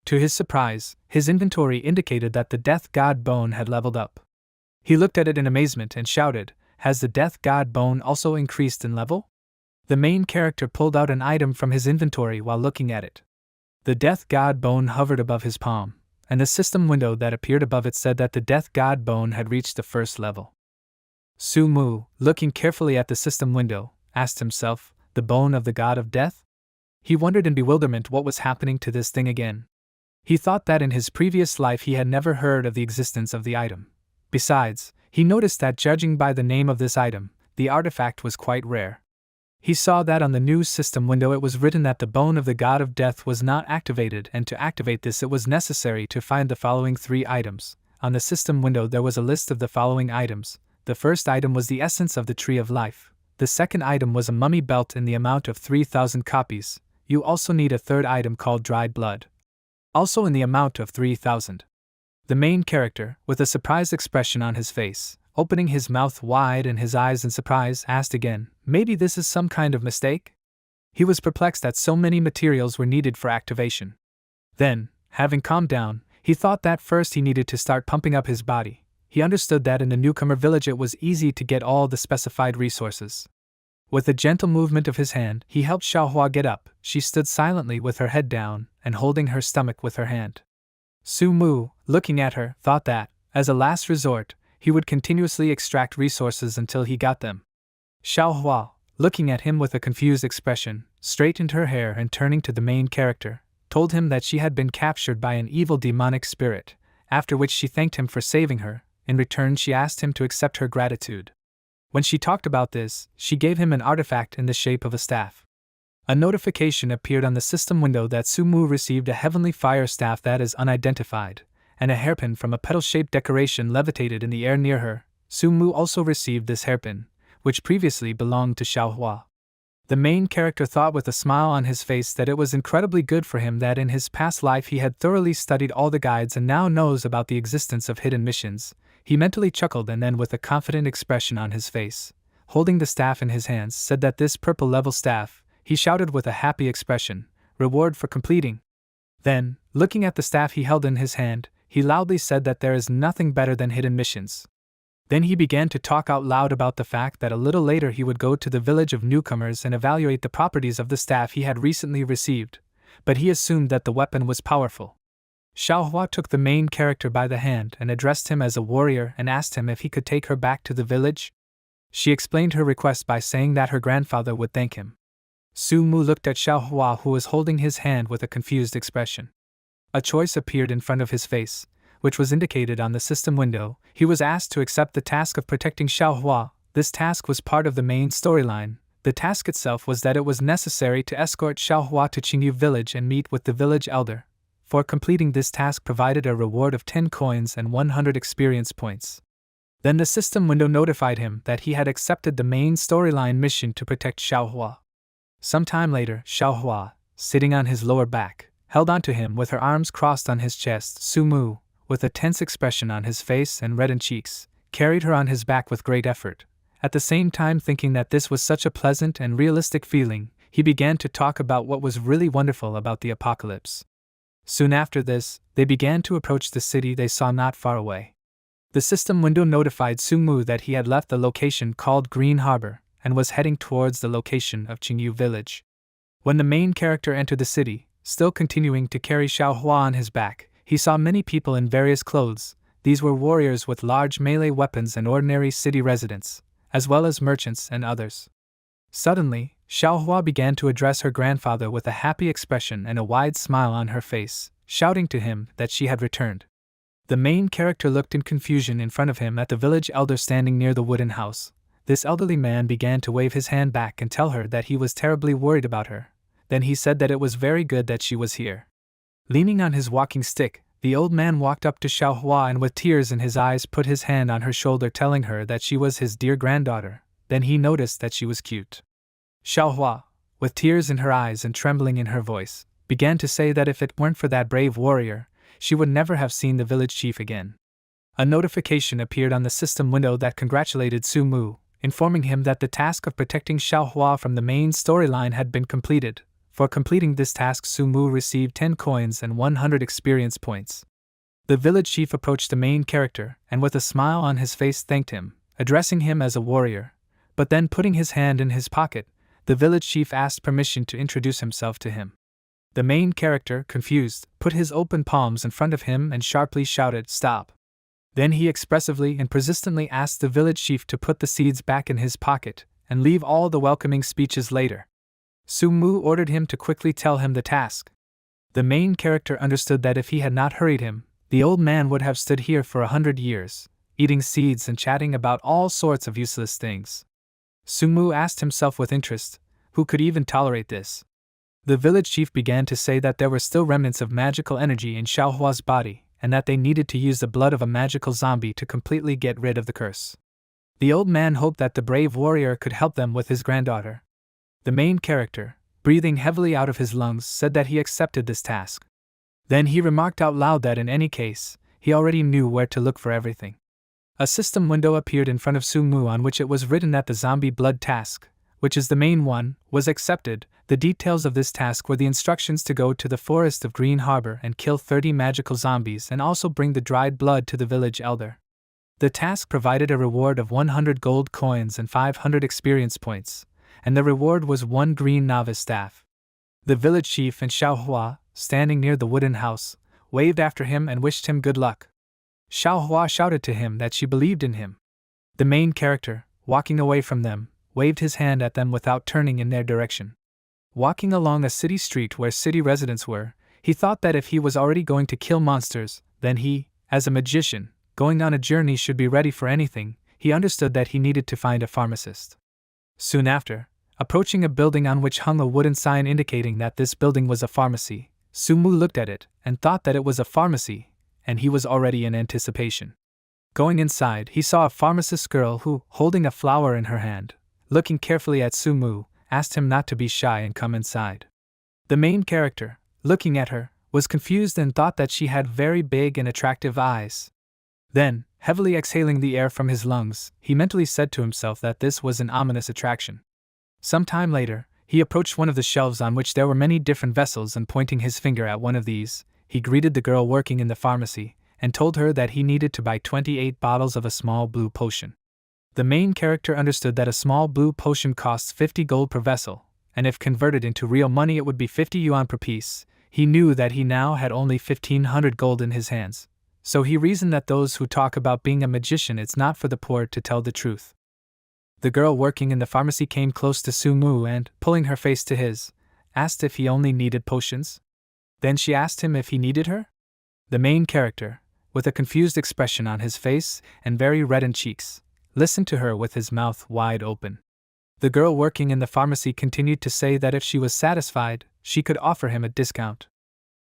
To his surprise, his inventory indicated that the Death God Bone had leveled up. He looked at it in amazement and shouted, "Has the Death God Bone also increased in level?" The main character pulled out an item from his inventory while looking at it. The Death God Bone hovered above his palm, and the system window that appeared above it said that the Death God Bone had reached the first level. Sumu, looking carefully at the system window, asked himself, "The bone of the god of death?" He wondered in bewilderment what was happening to this thing again. He thought that in his previous life he had never heard of the existence of the item. Besides, he noticed that judging by the name of this item, the artifact was quite rare. He saw that on the news system window it was written that the bone of the god of death was not activated, and to activate this it was necessary to find the following 3 items. On the system window there was a list of the following items. The first item was the essence of the tree of life. The second item was a mummy belt in the amount of 3,000 copies. You also need a third item called dried blood, also in the amount of 3,000. The main character, with a surprised expression on his face, opening his mouth wide and his eyes in surprise, asked again, "Maybe this is some kind of mistake?" He was perplexed that so many materials were needed for activation. Then, having calmed down, he thought that first he needed to start pumping up his body. He understood that in the newcomer village it was easy to get all the specified resources. With a gentle movement of his hand, he helped Xiaohua get up. She stood silently with her head down and holding her stomach with her hand. Sumu, looking at her, thought that, as a last resort, he would continuously extract resources until he got them. Xiaohua, looking at him with a confused expression, straightened her hair and turning to the main character, told him that she had been captured by an evil demonic spirit, after which she thanked him for saving her. In return she asked him to accept her gratitude. When she talked about this, she gave him an artifact in the shape of a staff. A notification appeared on the system window that Sumu received a heavenly fire staff that is unidentified, and a hairpin from a petal-shaped decoration levitated in the air near her. Sumu also received this hairpin, which previously belonged to Xiaohua. The main character thought with a smile on his face that it was incredibly good for him that in his past life he had thoroughly studied all the guides and now knows about the existence of hidden missions. He mentally chuckled and then, with a confident expression on his face, holding the staff in his hands, said that this purple level staff, he shouted with a happy expression, "Reward for completing." Then, looking at the staff he held in his hand, he loudly said that there is nothing better than hidden missions. Then he began to talk out loud about the fact that a little later he would go to the village of newcomers and evaluate the properties of the staff he had recently received, but he assumed that the weapon was powerful. Xiaohua took the main character by the hand and addressed him as a warrior and asked him if he could take her back to the village. She explained her request by saying that her grandfather would thank him. Sumu looked at Xiaohua, who was holding his hand with a confused expression. A choice appeared in front of his face, which was indicated on the system window. He was asked to accept the task of protecting Xiaohua. This task was part of the main storyline. The task itself was that it was necessary to escort Xiaohua to Qingyu village and meet with the village elder. For completing this task provided a reward of 10 coins and 100 experience points. Then the system window notified him that he had accepted the main storyline mission to protect Xiaohua. Some time later, Xiaohua, sitting on his lower back, held onto him with her arms crossed on his chest. Sumu, with a tense expression on his face and reddened cheeks, carried her on his back with great effort. At the same time thinking that this was such a pleasant and realistic feeling, he began to talk about what was really wonderful about the apocalypse. Soon after this, they began to approach the city they saw not far away. The system window notified Sumu that he had left the location called Green Harbor and was heading towards the location of Qingyu Village. When the main character entered the city, still continuing to carry Xiaohua on his back, he saw many people in various clothes. These were warriors with large melee weapons and ordinary city residents, as well as merchants and others. Suddenly, Xiaohua began to address her grandfather with a happy expression and a wide smile on her face, shouting to him that she had returned. The main character looked in confusion in front of him at the village elder standing near the wooden house. This elderly man began to wave his hand back and tell her that he was terribly worried about her. Then he said that it was very good that she was here. Leaning on his walking stick, the old man walked up to Xiaohua and with tears in his eyes put his hand on her shoulder telling her that she was his dear granddaughter. Then he noticed that she was cute. Xiaohua, with tears in her eyes and trembling in her voice, began to say that if it weren't for that brave warrior, she would never have seen the village chief again. A notification appeared on the system window that congratulated Sumu, informing him that the task of protecting Xiaohua from the main storyline had been completed. For completing this task, Sumu received 10 coins and 100 experience points. The village chief approached the main character and with a smile on his face thanked him, addressing him as a warrior. But then putting his hand in his pocket, the village chief asked permission to introduce himself to him. The main character, confused, put his open palms in front of him and sharply shouted, "Stop!" Then he expressively and persistently asked the village chief to put the seeds back in his pocket and leave all the welcoming speeches later. Sumu ordered him to quickly tell him the task. The main character understood that if he had not hurried him, the old man would have stood here for 100 years, eating seeds and chatting about all sorts of useless things. Sumu asked himself with interest, who could even tolerate this? The village chief began to say that there were still remnants of magical energy in Xiaohua's body, and that they needed to use the blood of a magical zombie to completely get rid of the curse. The old man hoped that the brave warrior could help them with his granddaughter. The main character, breathing heavily out of his lungs, said that he accepted this task. Then he remarked out loud that in any case, he already knew where to look for everything. A system window appeared in front of Sumu on which it was written that the zombie blood task, which is the main one, was accepted. The details of this task were the instructions to go to the forest of Green Harbor and kill 30 magical zombies and also bring the dried blood to the village elder. The task provided a reward of 100 gold coins and 500 experience points, and the reward was 1 green novice staff. The village chief and Xiaohua, standing near the wooden house, waved after him and wished him good luck. Xiaohua shouted to him that she believed in him. The main character, walking away from them, waved his hand at them without turning in their direction. Walking along a city street where city residents were, he thought that if he was already going to kill monsters, then he, as a magician, going on a journey should be ready for anything. He understood that he needed to find a pharmacist. Soon after, approaching a building on which hung a wooden sign indicating that this building was a pharmacy, Sumu looked at it and thought that it was a pharmacy, and he was already in anticipation. Going inside, he saw a pharmacist girl who, holding a flower in her hand, looking carefully at Sumu, asked him not to be shy and come inside. The main character, looking at her, was confused and thought that she had very big and attractive eyes. Then, heavily exhaling the air from his lungs, he mentally said to himself that this was an ominous attraction. Some time later, he approached one of the shelves on which there were many different vessels and pointing his finger at one of these, he greeted the girl working in the pharmacy and told her that he needed to buy 28 bottles of a small blue potion. The main character understood that a small blue potion costs 50 gold per vessel, and if converted into real money it would be 50 yuan per piece. He knew that he now had only 1,500 gold in his hands, so he reasoned that those who talk about being a magician, it's not for the poor to tell the truth. The girl working in the pharmacy came close to Sumu and, pulling her face to his, asked if he only needed potions. Then she asked him if he needed her. The main character, with a confused expression on his face and very reddened cheeks, listened to her with his mouth wide open. The girl working in the pharmacy continued to say that if she was satisfied, she could offer him a discount.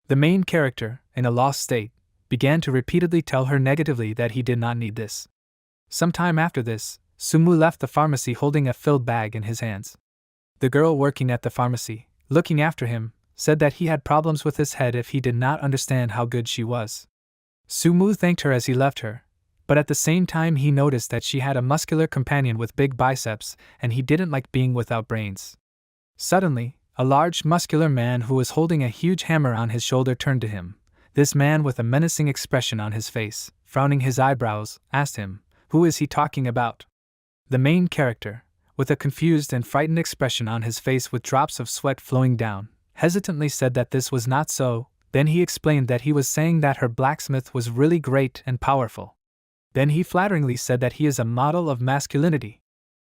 The main character, in a lost state, began to repeatedly tell her negatively that he did not need this. Some time after this, Sumu left the pharmacy holding a filled bag in his hands. The girl working at the pharmacy, looking after him, said that he had problems with his head if he did not understand how good she was. Sumu thanked her as he left her, but at the same time he noticed that she had a muscular companion with big biceps, and he didn't like being without brains. Suddenly, A large, muscular man who was holding a huge hammer on his shoulder turned to him. This man, with a menacing expression on his face, frowning his eyebrows, asked him, "Who is he talking about?" The main character, with a confused and frightened expression on his face with drops of sweat flowing down, hesitantly said that this was not so. Then he explained that he was saying that her blacksmith was really great and powerful. Then he flatteringly said that he is a model of masculinity.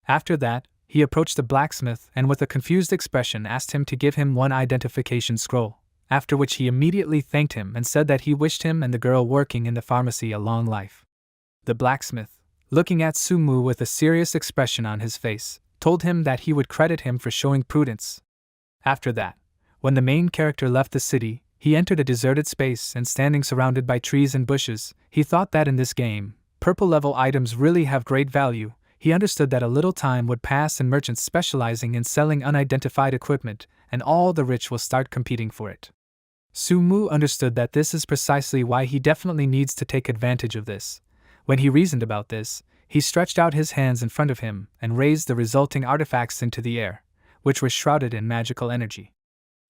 After that, he approached the blacksmith and with a confused expression asked him to give him one identification scroll, after which he immediately thanked him and said that he wished him and the girl working in the pharmacy a long life. The blacksmith, looking at Sumu with a serious expression on his face, told him that he would credit him for showing prudence. After that, when the main character left the city, he entered a deserted space and standing surrounded by trees and bushes, he thought that in this game, purple-level items really have great value. He understood that a little time would pass and merchants specializing in selling unidentified equipment, and all the rich will start competing for it. Sumu understood that this is precisely why he definitely needs to take advantage of this. When he reasoned about this, he stretched out his hands in front of him and raised the resulting artifacts into the air, which were shrouded in magical energy.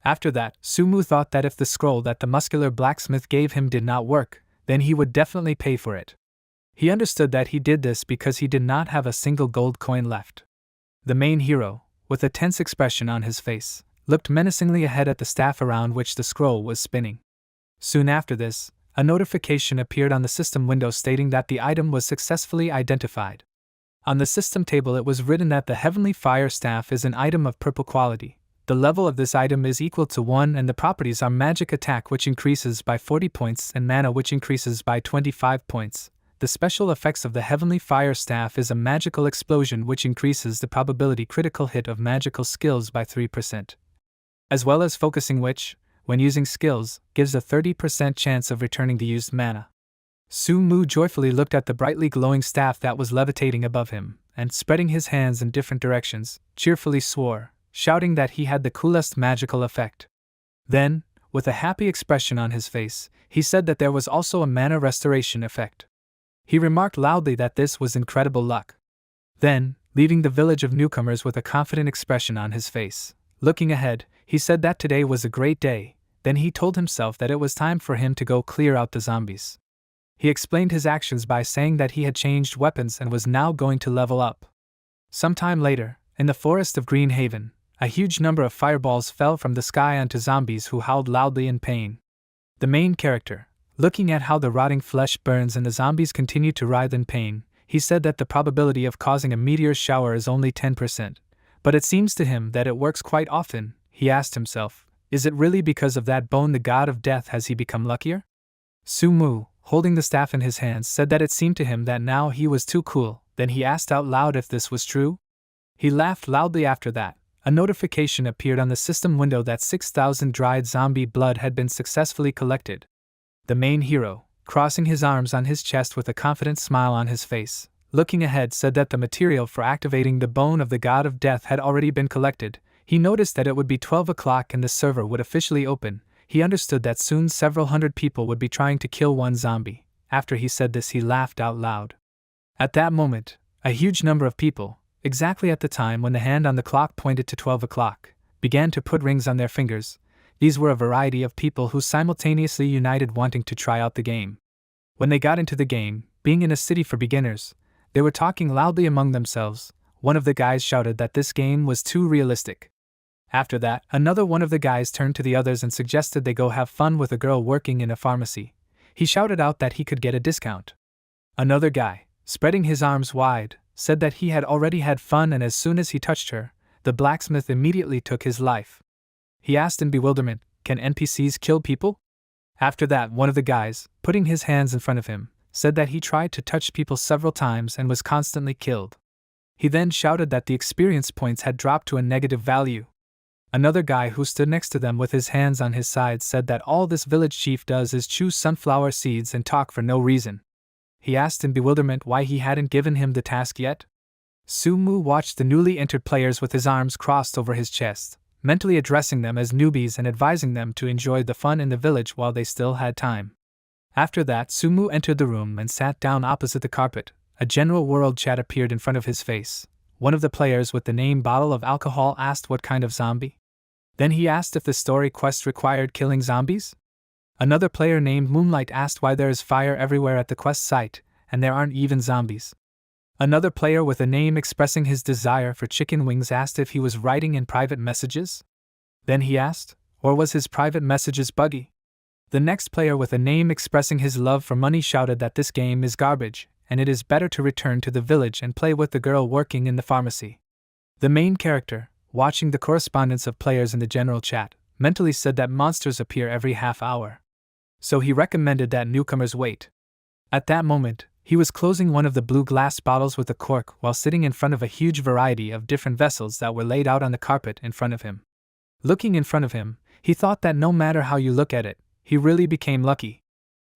After that, Sumu thought that if the scroll that the muscular blacksmith gave him did not work, then he would definitely pay for it. He understood that he did this because he did not have a single gold coin left. The main hero, with a tense expression on his face, looked menacingly ahead at the staff around which the scroll was spinning. Soon after this, a notification appeared on the system window stating that the item was successfully identified. On the system table it was written that the Heavenly Fire Staff is an item of purple quality. The level of this item is equal to 1 and the properties are magic attack which increases by 40 points and mana which increases by 25 points. The special effects of the Heavenly Fire Staff is a magical explosion which increases the probability critical hit of magical skills by 3%. As well as focusing which, when using skills, gives a 30% chance of returning the used mana. Sumu joyfully looked at the brightly glowing staff that was levitating above him, and spreading his hands in different directions, cheerfully swore, shouting that he had the coolest magical effect. Then, with a happy expression on his face, he said that there was also a mana restoration effect. He remarked loudly that this was incredible luck. Then, leaving the village of newcomers with a confident expression on his face, looking ahead, he said that today was a great day. Then he told himself that it was time for him to go clear out the zombies. He explained his actions by saying that he had changed weapons and was now going to level up. Sometime later, in the forest of Green Haven, a huge number of fireballs fell from the sky onto zombies who howled loudly in pain. The main character, looking at how the rotting flesh burns and the zombies continue to writhe in pain, he said that the probability of causing a meteor shower is only 10%. But it seems to him that it works quite often. He asked himself, is it really because of that bone the god of death has he become luckier? Sumu, holding the staff in his hands, said that it seemed to him that now he was too cool. Then he asked out loud if this was true. He laughed loudly after that. A notification appeared on the system window that 6,000 dried zombie blood had been successfully collected. The main hero, crossing his arms on his chest with a confident smile on his face, looking ahead, said that the material for activating the bone of the god of death had already been collected. He noticed that it would be 12 o'clock and the server would officially open. He understood that soon several hundred people would be trying to kill one zombie. After he said this, he laughed out loud. At that moment, a huge number of people, exactly at the time when the hand on the clock pointed to 12 o'clock, began to put rings on their fingers. These were a variety of people who simultaneously united wanting to try out the game. When they got into the game, being in a city for beginners, they were talking loudly among themselves. One of the guys shouted that this game was too realistic. After that, another one of the guys turned to the others and suggested they go have fun with a girl working in a pharmacy. He shouted out that he could get a discount. Another guy, spreading his arms wide, said that he had already had fun and as soon as he touched her, the blacksmith immediately took his life. He asked in bewilderment, can NPCs kill people? After that, one of the guys, putting his hands in front of him, said that he tried to touch people several times and was constantly killed. He then shouted that the experience points had dropped to a negative value. Another guy who stood next to them with his hands on his sides said that all this village chief does is chew sunflower seeds and talk for no reason. He asked in bewilderment why he hadn't given him the task yet. Sumu watched the newly entered players with his arms crossed over his chest, mentally addressing them as newbies and advising them to enjoy the fun in the village while they still had time. After that, Sumu entered the room and sat down opposite the carpet. A general world chat appeared in front of his face. One of the players with the name Bottle of Alcohol asked what kind of zombie. Then he asked if the story quest required killing zombies. Another player named Moonlight asked why there is fire everywhere at the quest site, and there aren't even zombies. Another player with a name expressing his desire for chicken wings asked if he was writing in private messages. Then he asked, or was his private messages buggy? The next player with a name expressing his love for money shouted that this game is garbage, and it is better to return to the village and play with the girl working in the pharmacy. The main character, watching the correspondence of players in the general chat, mentally said that monsters appear every half hour. So he recommended that newcomers wait. At that moment, he was closing one of the blue glass bottles with a cork while sitting in front of a huge variety of different vessels that were laid out on the carpet in front of him. Looking in front of him, he thought that no matter how you look at it, he really became lucky.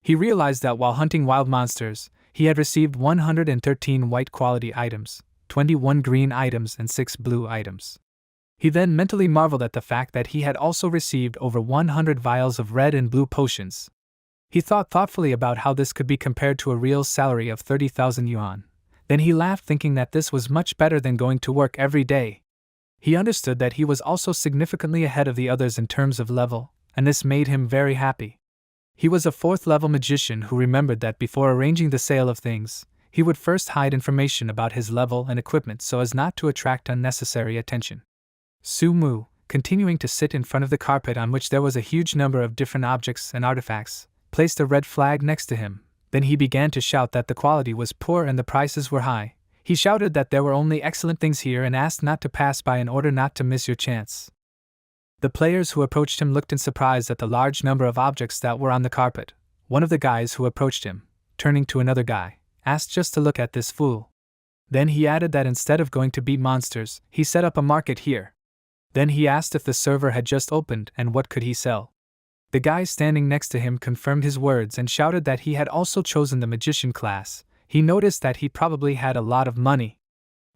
He realized that while hunting wild monsters, he had received 113 white quality items, 21 green items and 6 blue items. He then mentally marveled at the fact that he had also received over 100 vials of red and blue potions. He thought thoughtfully about how this could be compared to a real salary of 30,000 yuan. Then he laughed, thinking that this was much better than going to work every day. He understood that he was also significantly ahead of the others in terms of level, and this made him very happy. He was a 4th level magician who remembered that before arranging the sale of things, he would first hide information about his level and equipment so as not to attract unnecessary attention. Sumu, continuing to sit in front of the carpet on which there was a huge number of different objects and artifacts, placed a red flag next to him. Then he began to shout that the quality was poor and the prices were high. He shouted that there were only excellent things here and asked not to pass by in order not to miss your chance. The players who approached him looked in surprise at the large number of objects that were on the carpet. One of the guys who approached him, turning to another guy, asked just to look at this fool. Then he added that instead of going to beat monsters, he set up a market here. Then he asked if the server had just opened and what could he sell. The guy standing next to him confirmed his words and shouted that he had also chosen the magician class. He noticed that he probably had a lot of money.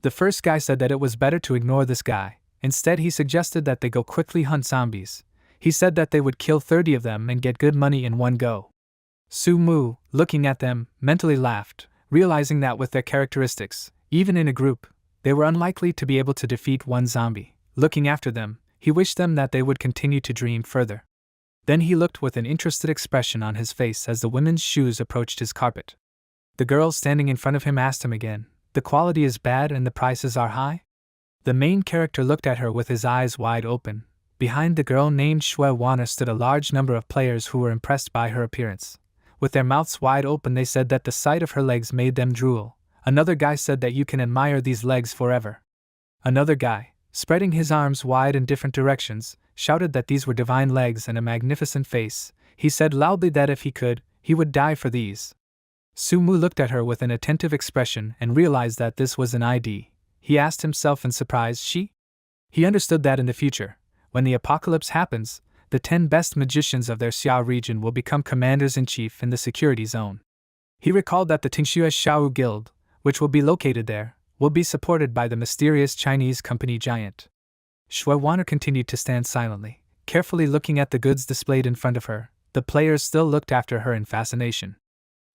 The first guy said that it was better to ignore this guy. Instead, he suggested that they go quickly hunt zombies. He said that they would kill 30 of them and get good money in one go. Sumu, looking at them, mentally laughed, realizing that with their characteristics, even in a group, they were unlikely to be able to defeat one zombie. Looking after them, he wished them that they would continue to dream further. Then he looked with an interested expression on his face as the women's shoes approached his carpet. The girl standing in front of him asked him again, "The quality is bad and the prices are high?" The main character looked at her with his eyes wide open. Behind the girl named Shui Wana stood a large number of players who were impressed by her appearance. With their mouths wide open, they said that the sight of her legs made them drool. Another guy said that you can admire these legs forever. Another guy, spreading his arms wide in different directions, shouted that these were divine legs and a magnificent face. He said loudly that if he could, he would die for these. Sumu looked at her with an attentive expression and realized that this was an ID. He asked himself in surprise, she? He understood that in the future, when the apocalypse happens, the 10 best magicians of their Xiao region will become commanders-in-chief in the security zone. He recalled that the Tingxue Xiao Guild, which will be located there, will be supported by the mysterious Chinese company giant. Shui Wana continued to stand silently, carefully looking at the goods displayed in front of her. The players still looked after her in fascination.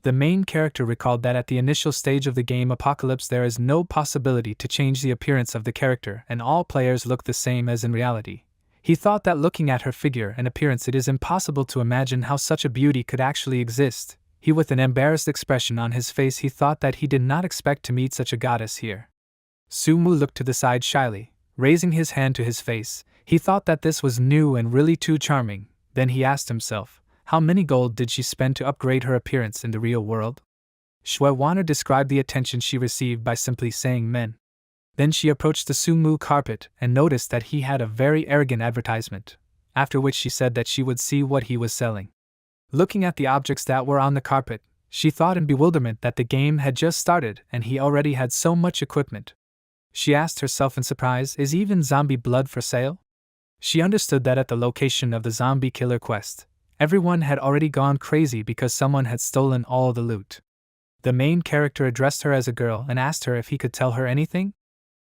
The main character recalled that at the initial stage of the game Apocalypse there is no possibility to change the appearance of the character and all players look the same as in reality. He thought that looking at her figure and appearance it is impossible to imagine how such a beauty could actually exist. He with an embarrassed expression on his face he thought that he did not expect to meet such a goddess here. Sumu looked to the side shyly, raising his hand to his face. He thought that this was new and really too charming. Then he asked himself, how many gold did she spend to upgrade her appearance in the real world? Shui Wana described the attention she received by simply saying men. Then she approached the Sumu carpet and noticed that he had a very arrogant advertisement, after which she said that she would see what he was selling. Looking at the objects that were on the carpet, she thought in bewilderment that the game had just started and he already had so much equipment. She asked herself in surprise, is even zombie blood for sale? She understood that at the location of the zombie killer quest, everyone had already gone crazy because someone had stolen all the loot. The main character addressed her as a girl and asked her if he could tell her anything.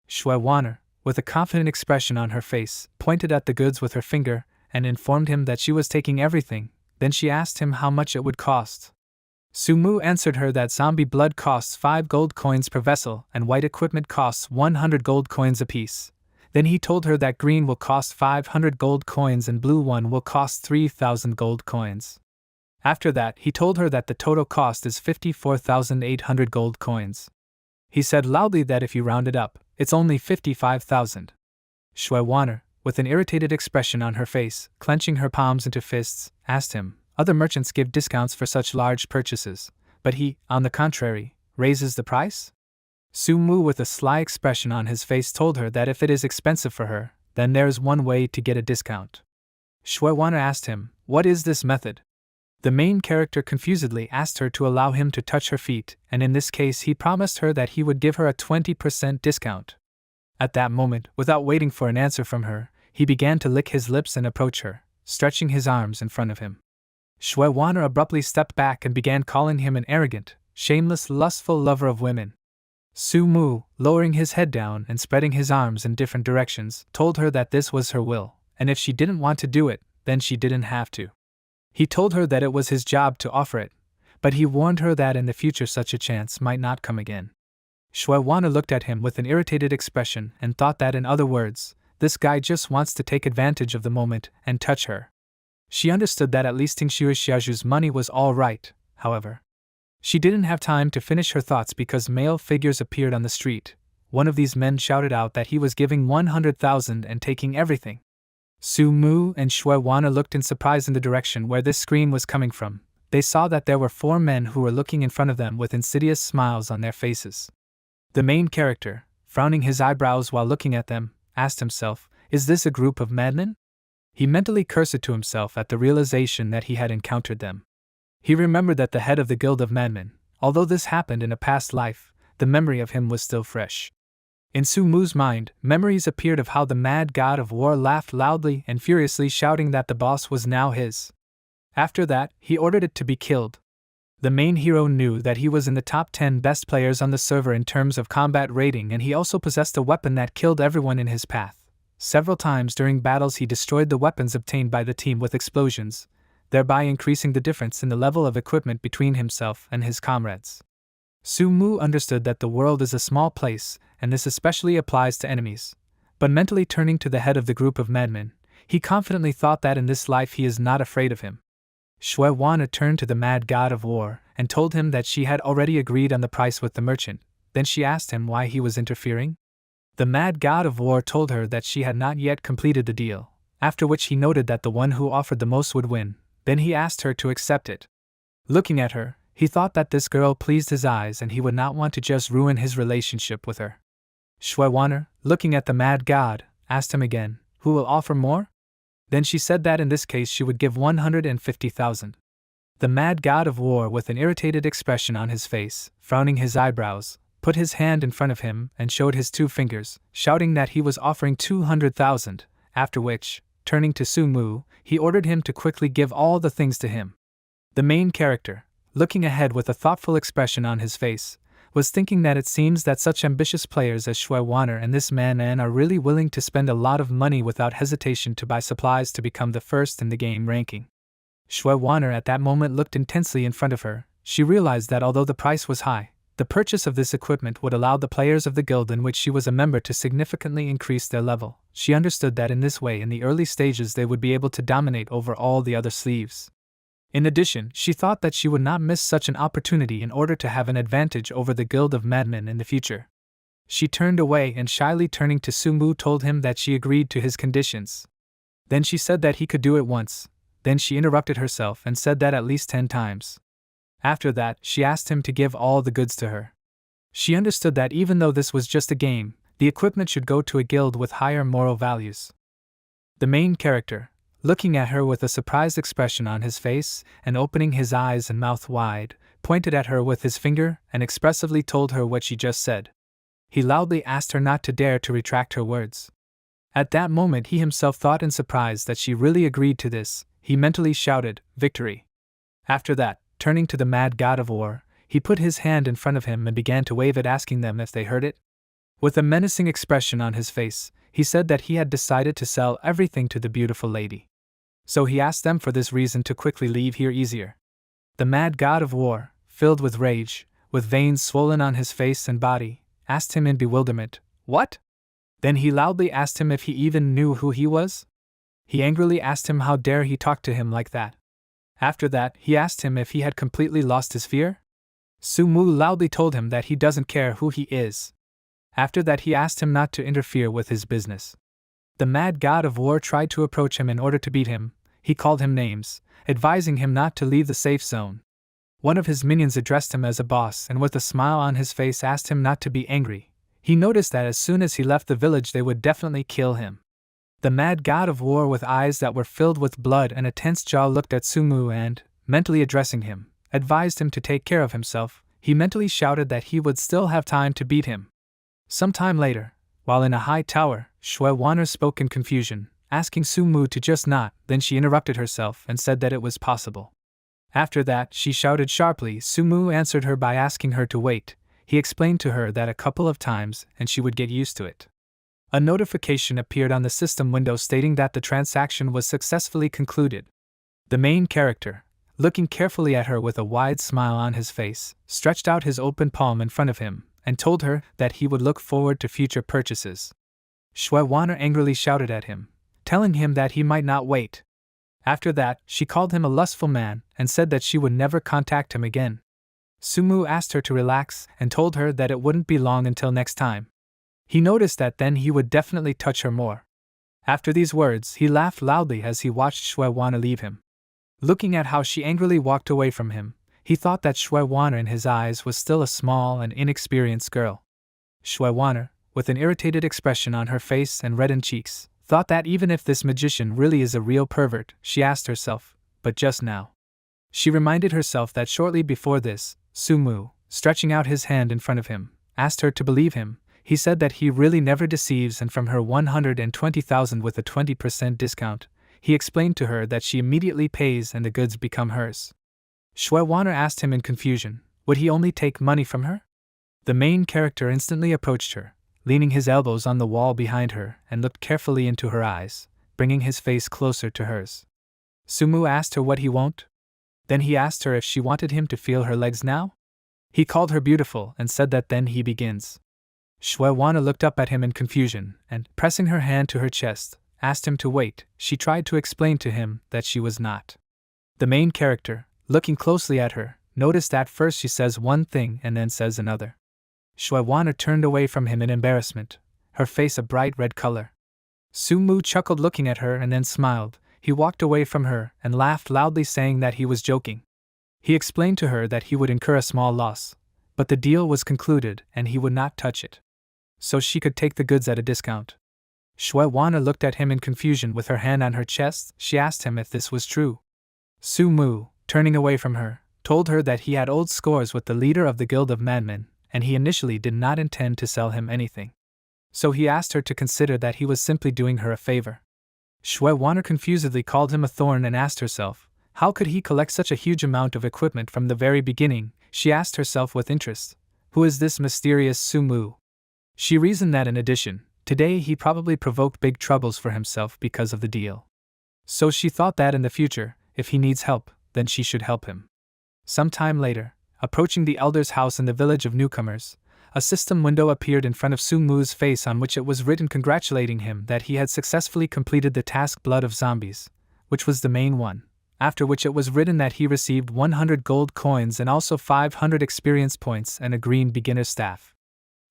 Shui Wana, with a confident expression on her face, pointed at the goods with her finger and informed him that she was taking everything. Then she asked him how much it would cost. Sumu answered her that zombie blood costs 5 gold coins per vessel and white equipment costs 100 gold coins apiece. Then he told her that green will cost 500 gold coins and blue one will cost 3,000 gold coins. After that, he told her that the total cost is 54,800 gold coins. He said loudly that if you round it up, it's only 55,000. Shui Wanner, with an irritated expression on her face, clenching her palms into fists, asked him, other merchants give discounts for such large purchases, but he, on the contrary, raises the price? Su Mu, with a sly expression on his face, told her that if it is expensive for her, then there is one way to get a discount. Shui Wanner asked him, what is this method? The main character confusedly asked her to allow him to touch her feet, and in this case he promised her that he would give her a 20% discount. At that moment, without waiting for an answer from her, he began to lick his lips and approach her, stretching his arms in front of him. Shui Wanner abruptly stepped back and began calling him an arrogant, shameless, lustful lover of women. Su Mu, lowering his head down and spreading his arms in different directions, told her that this was her will, and if she didn't want to do it, then she didn't have to. He told her that it was his job to offer it, but he warned her that in the future such a chance might not come again. Shui Wanner looked at him with an irritated expression and thought that, in other words, this guy just wants to take advantage of the moment and touch her. She understood that at least Ting Xiaoju's money was all right, however. She didn't have time to finish her thoughts because male figures appeared on the street. One of these men shouted out that he was giving 100,000 and taking everything. Su Mu and Shui Wanner looked in surprise in the direction where this scream was coming from. They saw that there were 4 men who were looking in front of them with insidious smiles on their faces. The main character, frowning his eyebrows while looking at them, asked himself, is this a group of madmen? He mentally cursed to himself at the realization that he had encountered them. He remembered that the head of the Guild of Madmen, although this happened in a past life, the memory of him was still fresh. In Su Mu's mind, memories appeared of how the mad god of war laughed loudly and furiously, shouting that the boss was now his. After that, he ordered it to be killed. The main hero knew that he was in the top 10 best players on the server in terms of combat rating, and he also possessed a weapon that killed everyone in his path. Several times during battles he destroyed the weapons obtained by the team with explosions, thereby increasing the difference in the level of equipment between himself and his comrades. Su Mu understood that the world is a small place, and this especially applies to enemies. But mentally turning to the head of the group of madmen, he confidently thought that in this life he is not afraid of him. Shui Wanner turned to the mad god of war and told him that she had already agreed on the price with the merchant. Then she asked him why he was interfering. The mad god of war told her that she had not yet completed the deal, after which he noted that the one who offered the most would win. Then he asked her to accept it. Looking at her, he thought that this girl pleased his eyes and he would not want to just ruin his relationship with her. Shui Wanner, looking at the mad god, asked him again, who will offer more? Then she said that in this case she would give 150,000. The mad god of war, with an irritated expression on his face, frowning his eyebrows, put his hand in front of him and showed his 2 fingers, shouting that he was offering 200,000, after which, turning to Su Mu, he ordered him to quickly give all the things to him. The main character, looking ahead with a thoughtful expression on his face, was thinking that it seems that such ambitious players as Shui Wanner and this man are really willing to spend a lot of money without hesitation to buy supplies to become the first in the game ranking. Shui Wanner at that moment looked intensely in front of her. She realized that although the price was high, the purchase of this equipment would allow the players of the guild in which she was a member to significantly increase their level. She understood that in this way in the early stages they would be able to dominate over all the other sleeves. In addition, she thought that she would not miss such an opportunity in order to have an advantage over the Guild of Madmen in the future. She turned away and shyly turning to Su Mu told him that she agreed to his conditions. Then she said that he could do it once. Then she interrupted herself and said that at least 10 times. After that, she asked him to give all the goods to her. She understood that even though this was just a game, the equipment should go to a guild with higher moral values. The main character, looking at her with a surprised expression on his face and opening his eyes and mouth wide, pointed at her with his finger and expressively told her what she just said. He loudly asked her not to dare to retract her words. At that moment he himself thought in surprise that she really agreed to this. He mentally shouted, "Victory!" After that, turning to the mad god of war, he put his hand in front of him and began to wave it, asking them if they heard it. With a menacing expression on his face, he said that he had decided to sell everything to the beautiful lady. So he asked them for this reason to quickly leave here easier. The mad god of war, filled with rage, with veins swollen on his face and body, asked him in bewilderment, "What?" Then he loudly asked him if he even knew who he was. He angrily asked him how dare he talk to him like that. After that, he asked him if he had completely lost his fear. Sumu loudly told him that he doesn't care who he is. After that, he asked him not to interfere with his business. The mad god of war tried to approach him in order to beat him. He called him names, advising him not to leave the safe zone. One of his minions addressed him as a boss and with a smile on his face asked him not to be angry. He noticed that as soon as he left the village they would definitely kill him. The mad god of war with eyes that were filled with blood and a tense jaw looked at Sumu and, mentally addressing him, advised him to take care of himself. He mentally shouted that he would still have time to beat him. Some time later, while in a high tower, Shui Wanner spoke in confusion, asking Sumu to just not, then she interrupted herself and said that it was possible. After that, she shouted sharply. Sumu answered her by asking her to wait. He explained to her that a couple of times and she would get used to it. A notification appeared on the system window stating that the transaction was successfully concluded. The main character, looking carefully at her with a wide smile on his face, stretched out his open palm in front of him and told her that he would look forward to future purchases. Shui Wanner angrily shouted at him, telling him that he might not wait. After that, she called him a lustful man and said that she would never contact him again. Sumu asked her to relax and told her that it wouldn't be long until next time. He noticed that then he would definitely touch her more. After these words, he laughed loudly as he watched Shui Wanner leave him. Looking at how she angrily walked away from him, he thought that Shui Wanner in his eyes was still a small and inexperienced girl. Shui Wanner, with an irritated expression on her face and reddened cheeks, thought that even if this magician really is a real pervert, she asked herself, but just now. She reminded herself that shortly before this, Sumu, stretching out his hand in front of him, asked her to believe him. He said that he really never deceives and from her 120,000 with a 20% discount, he explained to her that she immediately pays and the goods become hers. Shui Wanner asked him in confusion, would he only take money from her? The main character instantly approached her, leaning his elbows on the wall behind her and looked carefully into her eyes, bringing his face closer to hers. Sumu asked her what he won't. Then he asked her if she wanted him to feel her legs now. He called her beautiful and said that then he begins. Shui Wanner looked up at him in confusion and, pressing her hand to her chest, asked him to wait. She tried to explain to him that she was not. The main character, looking closely at her, noticed at first she says one thing and then says another. Shui Wanner turned away from him in embarrassment, her face a bright red color. Sumu chuckled looking at her and then smiled. He walked away from her and laughed loudly saying that he was joking. He explained to her that he would incur a small loss, but the deal was concluded and he would not touch it. So she could take the goods at a discount. Shui Wanner looked at him in confusion with her hand on her chest. She asked him if this was true. Sumu, turning away from her, told her that he had old scores with the leader of the Guild of Madmen, and he initially did not intend to sell him anything. So he asked her to consider that he was simply doing her a favor. Shui Wanner confusedly called him a thorn and asked herself, how could he collect such a huge amount of equipment from the very beginning? She asked herself with interest, who is this mysterious Sumu? She reasoned that in addition, today he probably provoked big troubles for himself because of the deal. So she thought that in the future, if he needs help, then she should help him. Some time later, approaching the elder's house in the village of newcomers, a system window appeared in front of Sumu's face on which it was written congratulating him that he had successfully completed the task Blood of Zombies, which was the main one, after which it was written that he received 100 gold coins and also 500 experience points and a green beginner staff.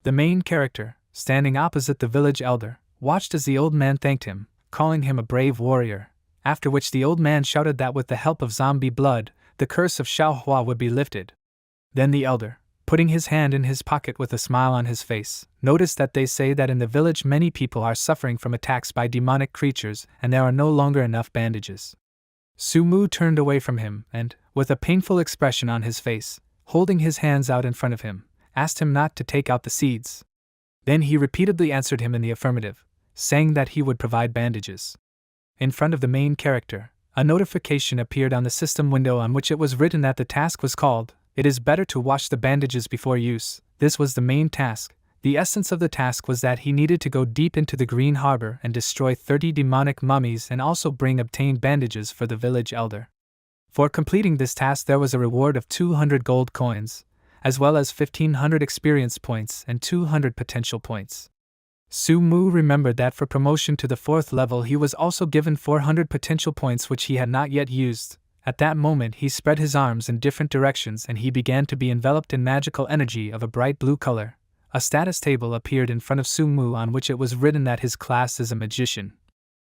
The main character, standing opposite the village elder, watched as the old man thanked him, calling him a brave warrior, after which the old man shouted that with the help of zombie blood, the curse of Manhua would be lifted. Then the elder, putting his hand in his pocket with a smile on his face, noticed that they say that in the village many people are suffering from attacks by demonic creatures and there are no longer enough bandages. Sumu turned away from him and, with a painful expression on his face, holding his hands out in front of him, asked him not to take out the seeds. Then he repeatedly answered him in the affirmative, saying that he would provide bandages. In front of the main character, a notification appeared on the system window on which it was written that the task was called, "It is better to wash the bandages before use." This was the main task. The essence of the task was that he needed to go deep into the Green Harbor and destroy 30 demonic mummies and also bring obtained bandages for the village elder. For completing this task there was a reward of 200 gold coins, as well as 1,500 experience points and 200 potential points. Su-mu remembered that for promotion to the 4th level he was also given 400 potential points which he had not yet used. At that moment he spread his arms in different directions and he began to be enveloped in magical energy of a bright blue color. A status table appeared in front of Su-mu on which it was written that his class is a magician.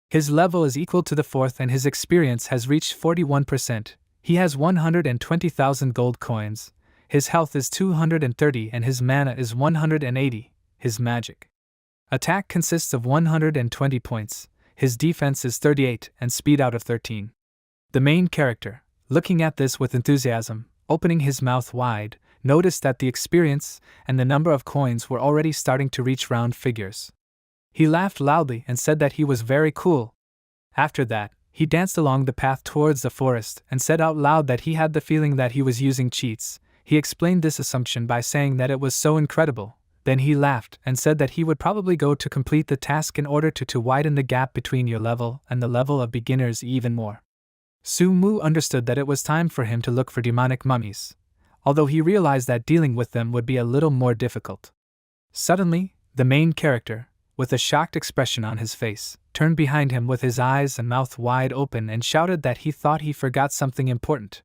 His level is equal to the 4th and his experience has reached 41%. He has 120,000 gold coins. His health is 230 and his mana is 180. His magic attack consists of 120 points. His defense is 38 and speed out of 13. The main character, looking at this with enthusiasm, opening his mouth wide, noticed that the experience and the number of coins were already starting to reach round figures. He laughed loudly and said that he was very cool. After that, he danced along the path towards the forest and said out loud that he had the feeling that he was using cheats. He explained this assumption by saying that it was so incredible. Then he laughed and said that he would probably go to complete the task in order to widen the gap between your level and the level of beginners even more. Su-mu understood that it was time for him to look for demonic mummies, although he realized that dealing with them would be a little more difficult. Suddenly, the main character, with a shocked expression on his face, turned behind him with his eyes and mouth wide open and shouted that he thought he forgot something important.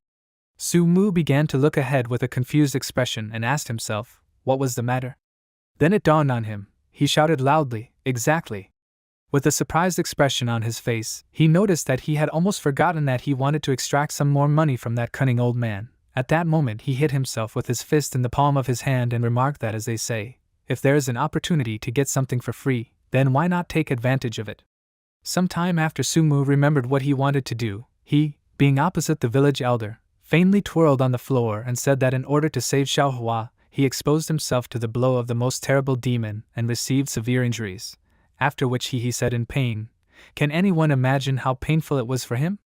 Su-mu began to look ahead with a confused expression and asked himself, what was the matter? Then it dawned on him. He shouted loudly, exactly. With a surprised expression on his face, he noticed that he had almost forgotten that he wanted to extract some more money from that cunning old man. At that moment he hit himself with his fist in the palm of his hand and remarked that, as they say, if there is an opportunity to get something for free, then why not take advantage of it? Some time after Su-mu remembered what he wanted to do, he, being opposite the village elder, faintly twirled on the floor and said that in order to save Xiaohua, he exposed himself to the blow of the most terrible demon and received severe injuries, after which he said in pain, "Can anyone imagine how painful it was for him?"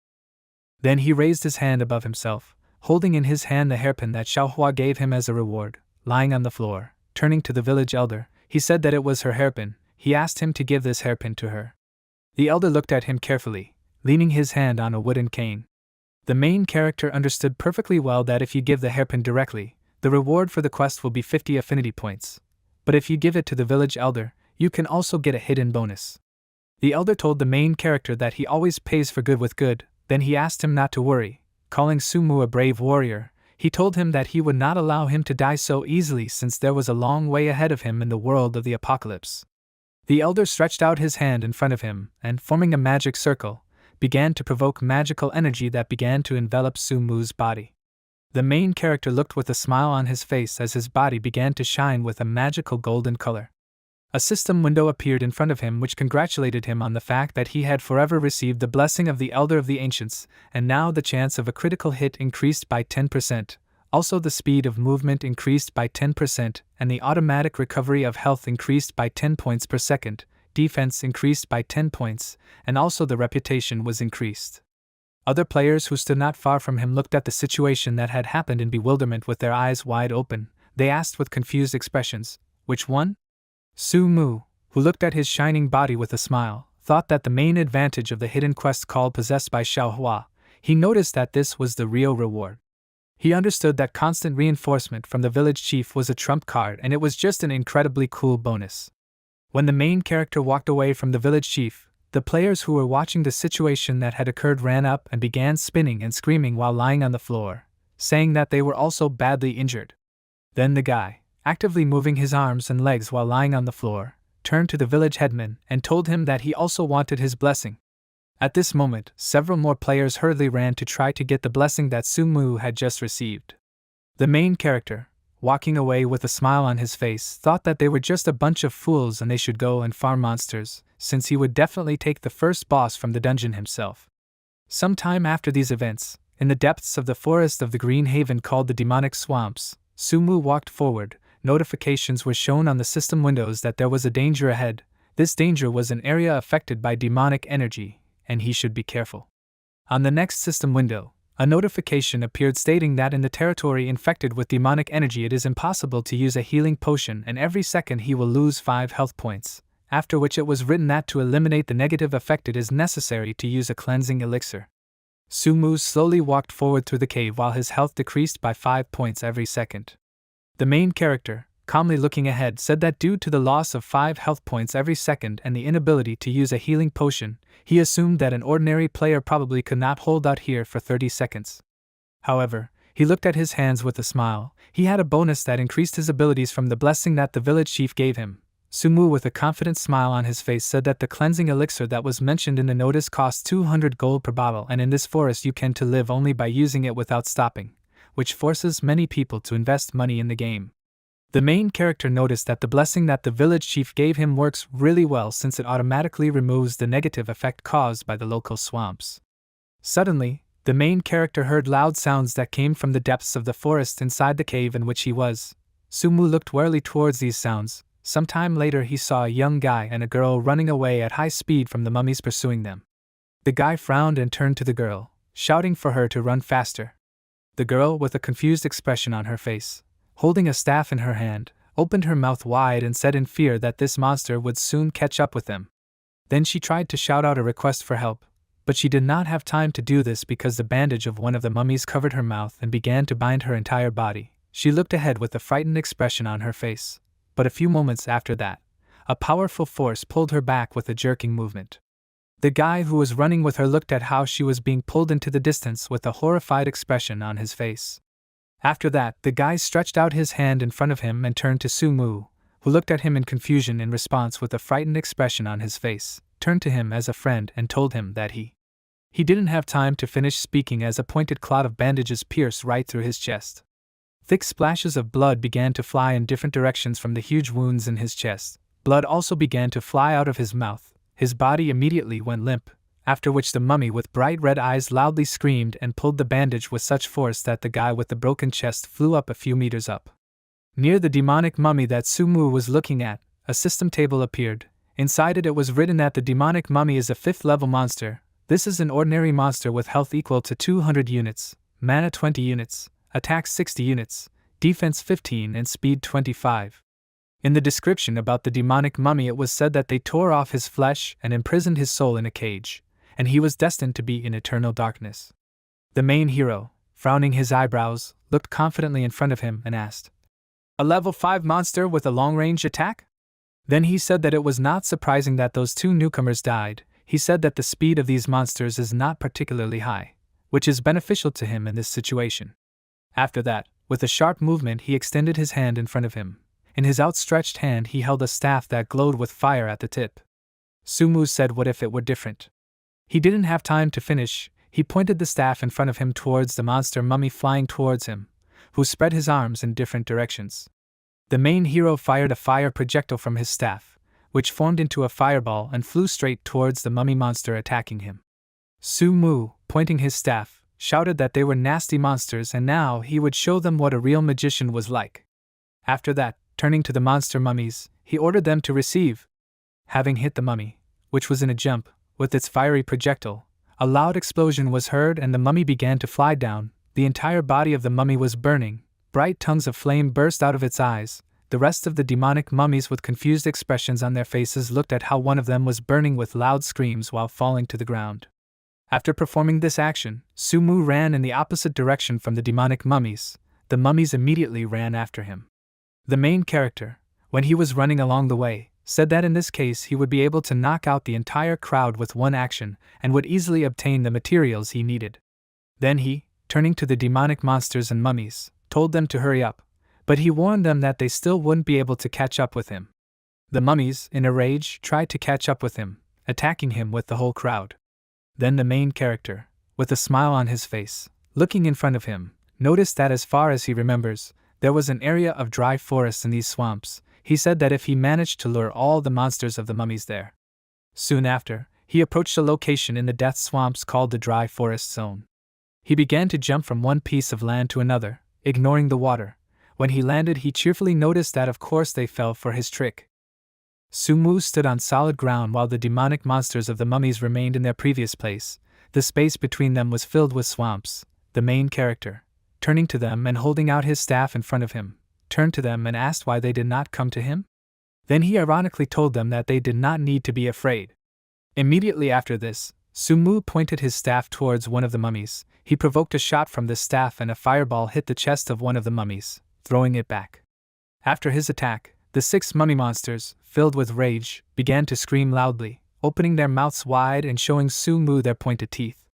Then he raised his hand above himself, holding in his hand the hairpin that Xiaohua gave him as a reward, lying on the floor. Turning to the village elder, he said that it was her hairpin. He asked him to give this hairpin to her. The elder looked at him carefully, leaning his hand on a wooden cane. The main character understood perfectly well that if you give the hairpin directly, the reward for the quest will be 50 affinity points. But if you give it to the village elder, you can also get a hidden bonus. The elder told the main character that he always pays for good with good. Then he asked him not to worry. Calling Su-mu a brave warrior, he told him that he would not allow him to die so easily since there was a long way ahead of him in the world of the apocalypse. The elder stretched out his hand in front of him and, forming a magic circle, began to provoke magical energy that began to envelop Su-mu's body. The main character looked with a smile on his face as his body began to shine with a magical golden color. A system window appeared in front of him which congratulated him on the fact that he had forever received the blessing of the Elder of the Ancients, and now the chance of a critical hit increased by 10%, also the speed of movement increased by 10%, and the automatic recovery of health increased by 10 points per second, defense increased by 10 points, and also the reputation was increased. Other players who stood not far from him looked at the situation that had happened in bewilderment with their eyes wide open. They asked with confused expressions, "Which one?" Su-mu, who looked at his shining body with a smile, thought that the main advantage of the hidden quest called possessed by Xiaohua, he noticed that this was the real reward. He understood that constant reinforcement from the village chief was a trump card and it was just an incredibly cool bonus. When the main character walked away from the village chief, the players who were watching the situation that had occurred ran up and began spinning and screaming while lying on the floor, saying that they were also badly injured. Then the guy, actively moving his arms and legs while lying on the floor, turned to the village headman and told him that he also wanted his blessing. At this moment, several more players hurriedly ran to try to get the blessing that Su-mu had just received. The main character, walking away with a smile on his face, thought that they were just a bunch of fools and they should go and farm monsters, since he would definitely take the first boss from the dungeon himself. Some time after these events, in the depths of the forest of the Green Haven called the Demonic Swamps, Su-mu walked forward. Notifications were shown on the system windows that there was a danger ahead. This danger was an area affected by demonic energy, and he should be careful. On the next system window, a notification appeared stating that in the territory infected with demonic energy it is impossible to use a healing potion and every second he will lose 5 health points, after which it was written that to eliminate the negative effect it is necessary to use a cleansing elixir. Su-mu slowly walked forward through the cave while his health decreased by 5 points every second. The main character, calmly looking ahead, said that due to the loss of 5 health points every second and the inability to use a healing potion, he assumed that an ordinary player probably could not hold out here for 30 seconds. However, he looked at his hands with a smile. He had a bonus that increased his abilities from the blessing that the village chief gave him. Sumu, with a confident smile on his face, said that the cleansing elixir that was mentioned in the notice costs 200 gold per bottle, and in this forest you can to live only by using it without stopping, which forces many people to invest money in the game. The main character noticed that the blessing that the village chief gave him works really well since it automatically removes the negative effect caused by the local swamps. Suddenly, the main character heard loud sounds that came from the depths of the forest inside the cave in which he was. Sumu looked warily towards these sounds. Sometime later he saw a young guy and a girl running away at high speed from the mummies pursuing them. The guy frowned and turned to the girl, shouting for her to run faster. The girl, with a confused expression on her face, holding a staff in her hand, opened her mouth wide and said in fear that this monster would soon catch up with them. Then she tried to shout out a request for help, but she did not have time to do this because the bandage of one of the mummies covered her mouth and began to bind her entire body. She looked ahead with a frightened expression on her face, but a few moments after that, a powerful force pulled her back with a jerking movement. The guy who was running with her looked at how she was being pulled into the distance with a horrified expression on his face. After that, the guy stretched out his hand in front of him and turned to Sumu, who looked at him in confusion in response with a frightened expression on his face, turned to him as a friend and told him that he didn't have time to finish speaking as a pointed cloud of bandages pierced right through his chest. Thick splashes of blood began to fly in different directions from the huge wounds in his chest. Blood also began to fly out of his mouth. His body immediately went limp, after which the mummy with bright red eyes loudly screamed and pulled the bandage with such force that the guy with the broken chest flew up a few meters up. Near the demonic mummy that Sumu was looking at, a system table appeared. Inside it was written that the demonic mummy is a 5th level monster. This is an ordinary monster with health equal to 200 units, mana 20 units, attack 60 units, defense 15 and speed 25. In the description about the demonic mummy it was said that they tore off his flesh and imprisoned his soul in a cage, and he was destined to be in eternal darkness. The main hero, frowning his eyebrows, looked confidently in front of him and asked, "A level 5 monster with a long-range attack?" Then he said that it was not surprising that those 2 newcomers died. He said that the speed of these monsters is not particularly high, which is beneficial to him in this situation. After that, with a sharp movement he extended his hand in front of him. In his outstretched hand he held a staff that glowed with fire at the tip. Sumu said, "What if it were different?" He didn't have time to finish. He pointed the staff in front of him towards the monster mummy flying towards him, who spread his arms in different directions. The main hero fired a fire projectile from his staff, which formed into a fireball and flew straight towards the mummy monster attacking him. Sumu, pointing his staff, shouted that they were nasty monsters and now he would show them what a real magician was like. After that, turning to the monster mummies, he ordered them to receive. Having hit the mummy, which was in a jump, with its fiery projectile, a loud explosion was heard and the mummy began to fly down. The entire body of the mummy was burning. Bright tongues of flame burst out of its eyes. The rest of the demonic mummies with confused expressions on their faces looked at how one of them was burning with loud screams while falling to the ground. After performing this action, Sumu ran in the opposite direction from the demonic mummies. The mummies immediately ran after him. The main character, when he was running along the way, said that in this case he would be able to knock out the entire crowd with one action and would easily obtain the materials he needed. Then he, turning to the demonic monsters and mummies, told them to hurry up, but he warned them that they still wouldn't be able to catch up with him. The mummies, in a rage, tried to catch up with him, attacking him with the whole crowd. Then the main character, with a smile on his face, looking in front of him, noticed that as far as he remembers, there was an area of dry forest in these swamps. He said that if he managed to lure all the monsters of the mummies there. Soon after, he approached a location in the death swamps called the Dry Forest Zone. He began to jump from one piece of land to another, ignoring the water. When he landed he cheerfully noticed that of course they fell for his trick. Sumu stood on solid ground while the demonic monsters of the mummies remained in their previous place. The space between them was filled with swamps. The main character, turning to them and holding out his staff in front of him, turned to them and asked why they did not come to him. Then he ironically told them that they did not need to be afraid. Immediately after this, Sumu pointed his staff towards one of the mummies. He provoked a shot from the staff and a fireball hit the chest of one of the mummies, throwing it back. After his attack, the 6 mummy monsters, filled with rage, began to scream loudly, opening their mouths wide and showing Su-mu their pointed teeth.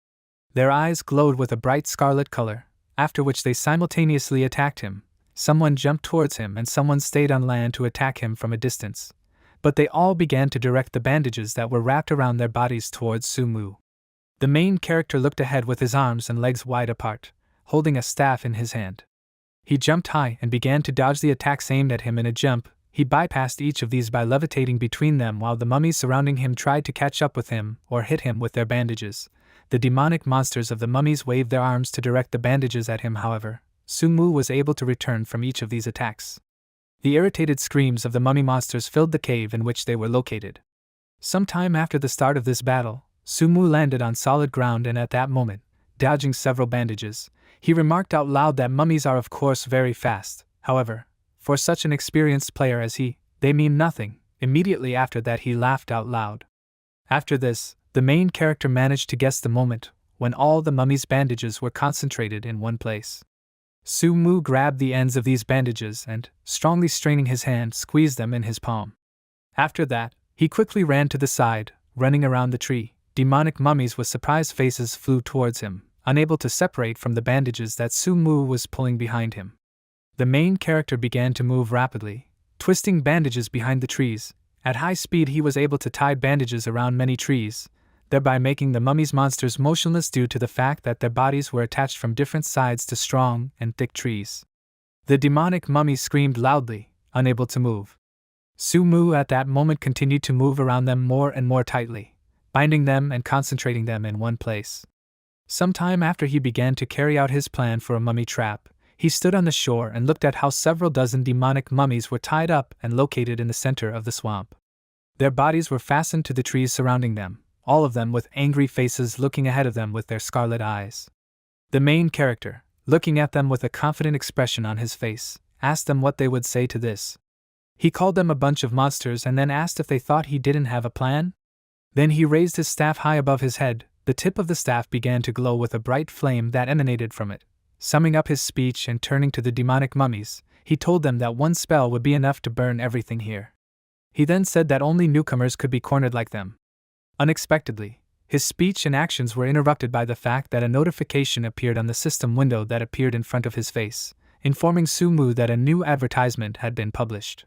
Their eyes glowed with a bright scarlet color, after which they simultaneously attacked him. Someone jumped towards him and someone stayed on land to attack him from a distance. But they all began to direct the bandages that were wrapped around their bodies towards Su-mu. The main character looked ahead with his arms and legs wide apart, holding a staff in his hand. He jumped high and began to dodge the attacks aimed at him in a jump. He bypassed each of these by levitating between them while the mummies surrounding him tried to catch up with him or hit him with their bandages. The demonic monsters of the mummies waved their arms to direct the bandages at him. However, Su-mu was able to return from each of these attacks. The irritated screams of the mummy monsters filled the cave in which they were located. Sometime after the start of this battle, Su-mu landed on solid ground and at that moment, dodging several bandages, he remarked out loud that mummies are of course very fast. However, for such an experienced player as he, they mean nothing. Immediately after that he laughed out loud. After this, the main character managed to guess the moment when all the mummy's bandages were concentrated in one place. Su-mu grabbed the ends of these bandages and, strongly straining his hand, squeezed them in his palm. After that, he quickly ran to the side, running around the tree. Demonic mummies with surprised faces flew towards him, unable to separate from the bandages that Su-mu was pulling behind him. The main character began to move rapidly, twisting bandages behind the trees. At high speed he was able to tie bandages around many trees, thereby making the mummies monsters motionless due to the fact that their bodies were attached from different sides to strong and thick trees. The demonic mummies screamed loudly, unable to move. Su-mu at that moment continued to move around them more and more tightly, binding them and concentrating them in one place. Sometime after he began to carry out his plan for a mummy trap, he stood on the shore and looked at how several dozen demonic mummies were tied up and located in the center of the swamp. Their bodies were fastened to the trees surrounding them, all of them with angry faces looking ahead of them with their scarlet eyes. The main character, looking at them with a confident expression on his face, asked them what they would say to this. He called them a bunch of monsters and then asked if they thought he didn't have a plan. Then he raised his staff high above his head. The tip of the staff began to glow with a bright flame that emanated from it. Summing up his speech and turning to the demonic mummies, he told them that one spell would be enough to burn everything here. He then said that only newcomers could be cornered like them. Unexpectedly, his speech and actions were interrupted by the fact that a notification appeared on the system window that appeared in front of his face, informing Su-mu that a new advertisement had been published.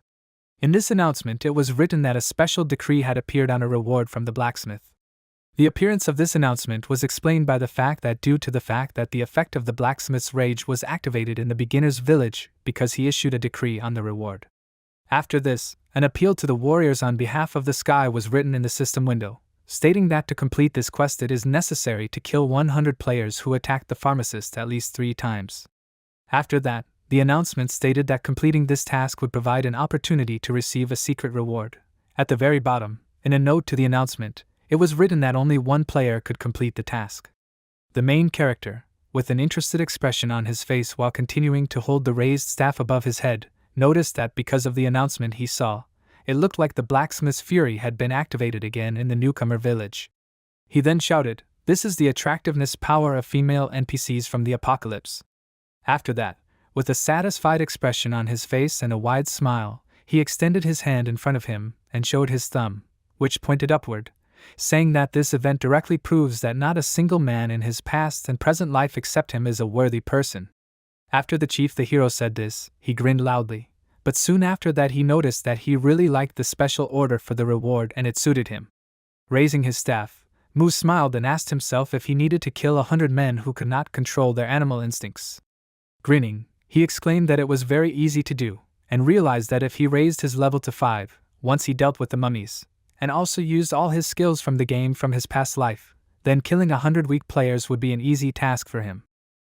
In this announcement it was written that a special decree had appeared on a reward from the blacksmith. The appearance of this announcement was explained by the fact that due to the fact that the effect of the blacksmith's rage was activated in the beginner's village because he issued a decree on the reward. After this, an appeal to the warriors on behalf of the sky was written in the system window, stating that to complete this quest it is necessary to kill 100 players who attacked the pharmacist at least 3 times. After that, the announcement stated that completing this task would provide an opportunity to receive a secret reward. At the very bottom, in a note to the announcement, it was written that only one player could complete the task. The main character, with an interested expression on his face while continuing to hold the raised staff above his head, noticed that because of the announcement he saw, it looked like the blacksmith's fury had been activated again in the newcomer village. He then shouted, "This is the attractiveness power of female NPCs from the apocalypse." After that, with a satisfied expression on his face and a wide smile, he extended his hand in front of him and showed his thumb, which pointed upward, saying that this event directly proves that not a single man in his past and present life except him is a worthy person. After the chief the hero said this, he grinned loudly, but soon after that he noticed that he really liked the special order for the reward and it suited him. Raising his staff, Mu smiled and asked himself if he needed to kill 100 men who could not control their animal instincts. Grinning, he exclaimed that it was very easy to do, and realized that if he raised his level to 5, once he dealt with the mummies, and also used all his skills from the game from his past life, then killing 100 weak players would be an easy task for him.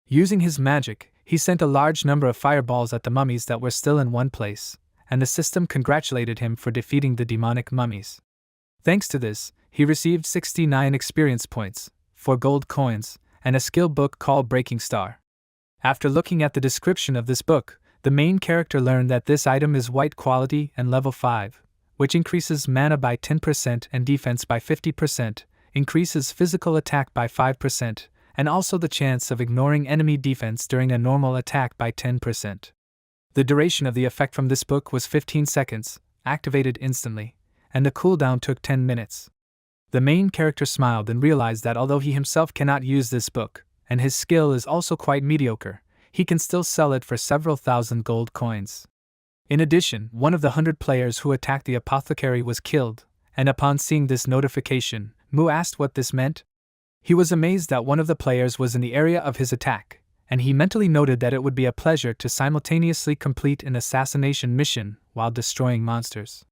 Using his magic, he sent a large number of fireballs at the mummies that were still in one place, and the system congratulated him for defeating the demonic mummies. Thanks to this, he received 69 experience points, 4 gold coins, and a skill book called Breaking Star. After looking at the description of this book, the main character learned that this item is white quality and level 5, which increases mana by 10% and defense by 50%, increases physical attack by 5%, and also the chance of ignoring enemy defense during a normal attack by 10%. The duration of the effect from this book was 15 seconds, activated instantly, and the cooldown took 10 minutes. The main character smiled and realized that although he himself cannot use this book, and his skill is also quite mediocre, he can still sell it for several thousand gold coins. In addition, one of the 100 players who attacked the apothecary was killed, and upon seeing this notification, Mu asked what this meant. He was amazed that one of the players was in the area of his attack, and he mentally noted that it would be a pleasure to simultaneously complete an assassination mission while destroying monsters.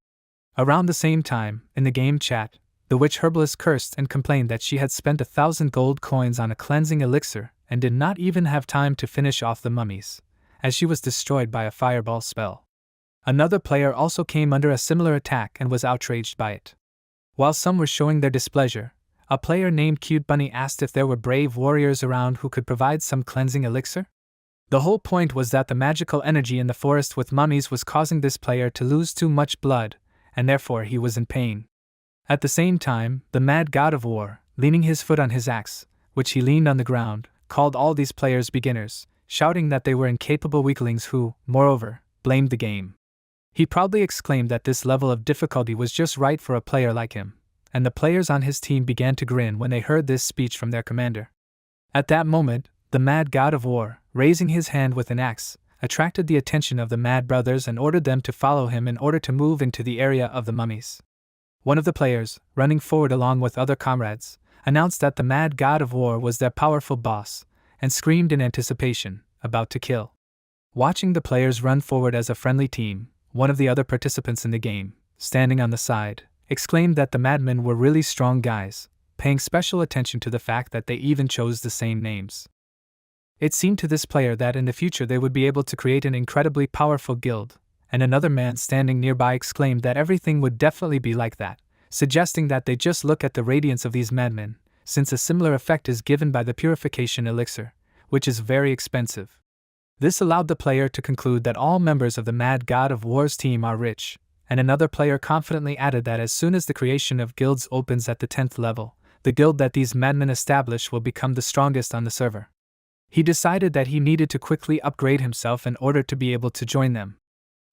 Around the same time, in the game chat, the witch herbalist cursed and complained that she had spent 1,000 gold coins on a cleansing elixir and did not even have time to finish off the mummies, as she was destroyed by a fireball spell. Another player also came under a similar attack and was outraged by it. While some were showing their displeasure, a player named Cute Bunny asked if there were brave warriors around who could provide some cleansing elixir. The whole point was that the magical energy in the forest with mummies was causing this player to lose too much blood, and therefore he was in pain. At the same time, the mad god of war, leaning his foot on his axe, which he leaned on the ground, called all these players beginners, shouting that they were incapable weaklings who, moreover, blamed the game. He proudly exclaimed that this level of difficulty was just right for a player like him, and the players on his team began to grin when they heard this speech from their commander. At that moment, the mad god of war, raising his hand with an axe, attracted the attention of the mad brothers and ordered them to follow him in order to move into the area of the mummies. One of the players, running forward along with other comrades, announced that the mad god of war was their powerful boss, and screamed in anticipation, about to kill. Watching the players run forward as a friendly team, one of the other participants in the game, standing on the side, exclaimed that the madmen were really strong guys, paying special attention to the fact that they even chose the same names. It seemed to this player that in the future they would be able to create an incredibly powerful guild, and another man standing nearby exclaimed that everything would definitely be like that, suggesting that they just look at the radiance of these madmen, since a similar effect is given by the purification elixir, which is very expensive. This allowed the player to conclude that all members of the Mad God of War's team are rich, and another player confidently added that as soon as the creation of guilds opens at the 10th level, the guild that these madmen establish will become the strongest on the server. He decided that he needed to quickly upgrade himself in order to be able to join them.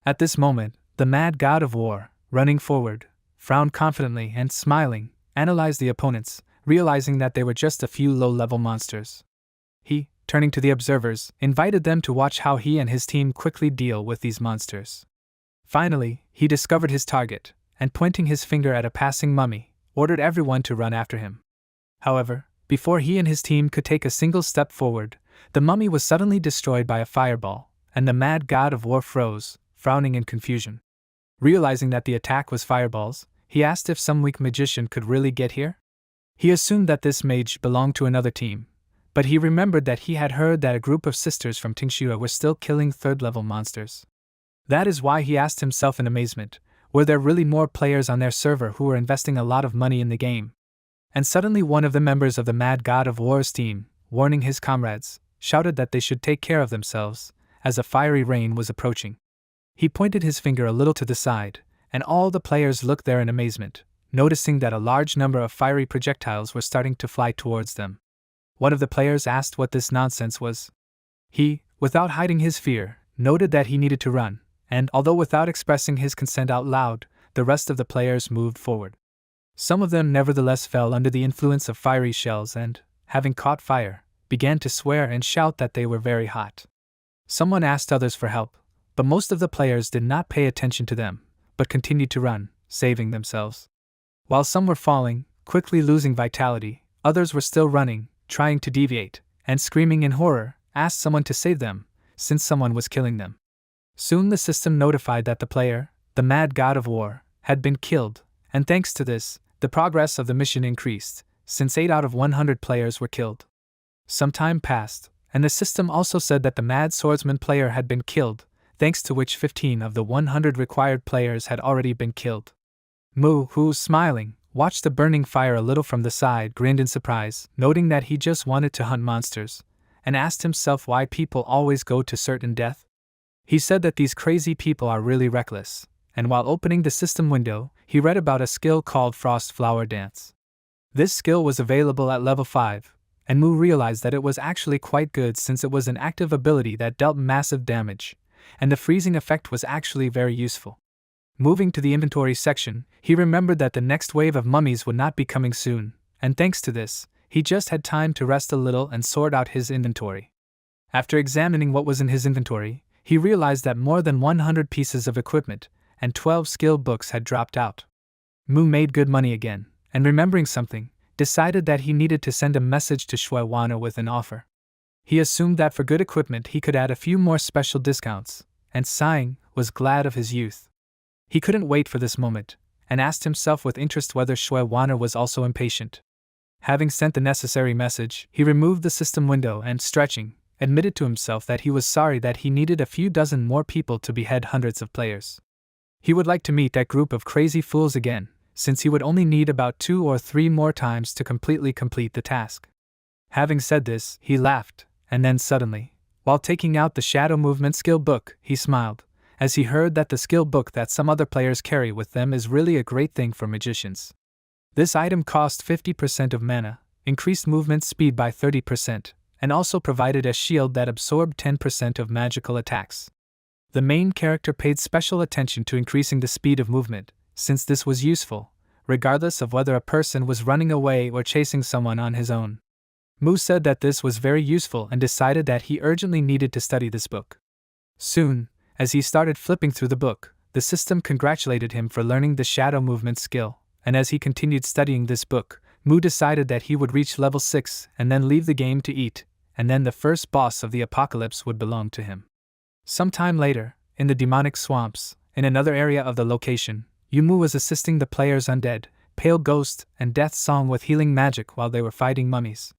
At this moment, the Mad God of War, running forward, frowned confidently and, smiling, analyzed the opponents, realizing that they were just a few low-level monsters. He, turning to the observers, invited them to watch how he and his team quickly deal with these monsters. Finally, he discovered his target, and pointing his finger at a passing mummy, ordered everyone to run after him. However, before he and his team could take a single step forward, the mummy was suddenly destroyed by a fireball, and the Mad God of War froze, frowning in confusion. Realizing that the attack was fireballs, he asked if some weak magician could really get here. He assumed that this mage belonged to another team, but he remembered that he had heard that a group of sisters from Tingxua were still killing third-level monsters. That is why he asked himself in amazement, were there really more players on their server who were investing a lot of money in the game? And suddenly one of the members of the Mad God of War's team, warning his comrades, shouted that they should take care of themselves, as a fiery rain was approaching. He pointed his finger a little to the side, and all the players looked there in amazement, noticing that a large number of fiery projectiles were starting to fly towards them. One of the players asked what this nonsense was. He, without hiding his fear, noted that he needed to run, and although without expressing his consent out loud, the rest of the players moved forward. Some of them nevertheless fell under the influence of fiery shells and, having caught fire, began to swear and shout that they were very hot. Someone asked others for help, but most of the players did not pay attention to them, but continued to run, saving themselves. While some were falling, quickly losing vitality, others were still running, trying to deviate, and screaming in horror, asked someone to save them, since someone was killing them. Soon the system notified that the player, the Mad God of War, had been killed, and thanks to this, the progress of the mission increased, since 8 out of 100 players were killed. Some time passed, and the system also said that the Mad Swordsman player had been killed, thanks to which 15 of the 100 required players had already been killed. Mu, who was smiling, watched the burning fire a little from the side, grinned in surprise, noting that he just wanted to hunt monsters, and asked himself why people always go to certain death. He said that these crazy people are really reckless, and while opening the system window, he read about a skill called Frost Flower Dance. This skill was available at level 5, and Mu realized that it was actually quite good since it was an active ability that dealt massive damage, and the freezing effect was actually very useful. Moving to the inventory section, he remembered that the next wave of mummies would not be coming soon, and thanks to this, he just had time to rest a little and sort out his inventory. After examining what was in his inventory, he realized that more than 100 pieces of equipment and 12 skill books had dropped out. Mu made good money again, and remembering something, decided that he needed to send a message to Shui Wana with an offer. He assumed that for good equipment he could add a few more special discounts, and sighing, was glad of his youth. He couldn't wait for this moment, and asked himself with interest whether Shui Wana was also impatient. Having sent the necessary message, he removed the system window and, stretching, admitted to himself that he was sorry that he needed a few dozen more people to behead hundreds of players. He would like to meet that group of crazy fools again, since he would only need about 2 or 3 more times to completely complete the task. Having said this, he laughed, and then suddenly, while taking out the Shadow Movement skill book, he smiled, as he heard that the skill book that some other players carry with them is really a great thing for magicians. This item cost 50% of mana, increased movement speed by 30%, and also provided a shield that absorbed 10% of magical attacks. The main character paid special attention to increasing the speed of movement, since this was useful, regardless of whether a person was running away or chasing someone on his own. Mu said that this was very useful and decided that he urgently needed to study this book. Soon, as he started flipping through the book, the system congratulated him for learning the shadow movement skill, and as he continued studying this book, Mu decided that he would reach level 6 and then leave the game to eat, and then the first boss of the apocalypse would belong to him. Sometime later, in the demonic swamps, in another area of the location, Yumu was assisting the players Undead, Pale Ghost, and Death Song with healing magic while they were fighting mummies.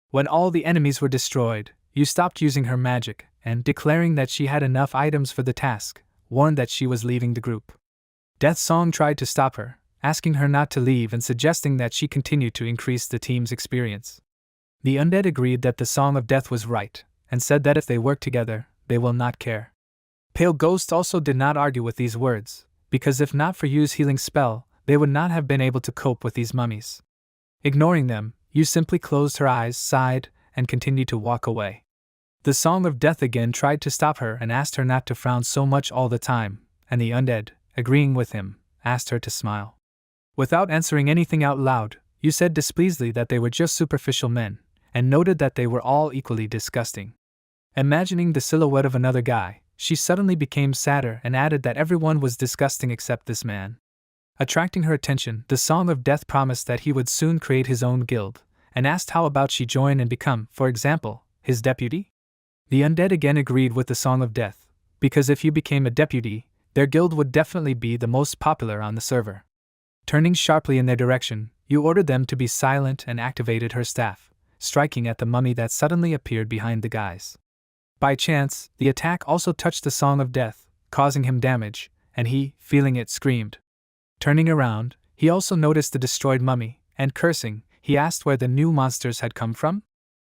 When all the enemies were destroyed, Yu stopped using her magic, and, declaring that she had enough items for the task, warned that she was leaving the group. Death Song tried to stop her, asking her not to leave and suggesting that she continue to increase the team's experience. The Undead agreed that the Song of Death was right, and said that if they work together, they will not care. Pale Ghost also did not argue with these words, because if not for Yu's healing spell, they would not have been able to cope with these mummies. Ignoring them, Yu simply closed her eyes, sighed, and continued to walk away. The Song of Death again tried to stop her and asked her not to frown so much all the time, and the Undead, agreeing with him, asked her to smile. Without answering anything out loud, Yu said displeasedly that they were just superficial men, and noted that they were all equally disgusting. Imagining the silhouette of another guy, she suddenly became sadder and added that everyone was disgusting except this man. Attracting her attention, the Song of Death promised that he would soon create his own guild, and asked how about she join and become, for example, his deputy? The Undead again agreed with the Song of Death, because if you became a deputy, their guild would definitely be the most popular on the server. Turning sharply in their direction, you ordered them to be silent and activated her staff, striking at the mummy that suddenly appeared behind the guys. By chance, the attack also touched the Song of Death, causing him damage, and he, feeling it, screamed. Turning around, he also noticed the destroyed mummy, and cursing, he asked where the new monsters had come from?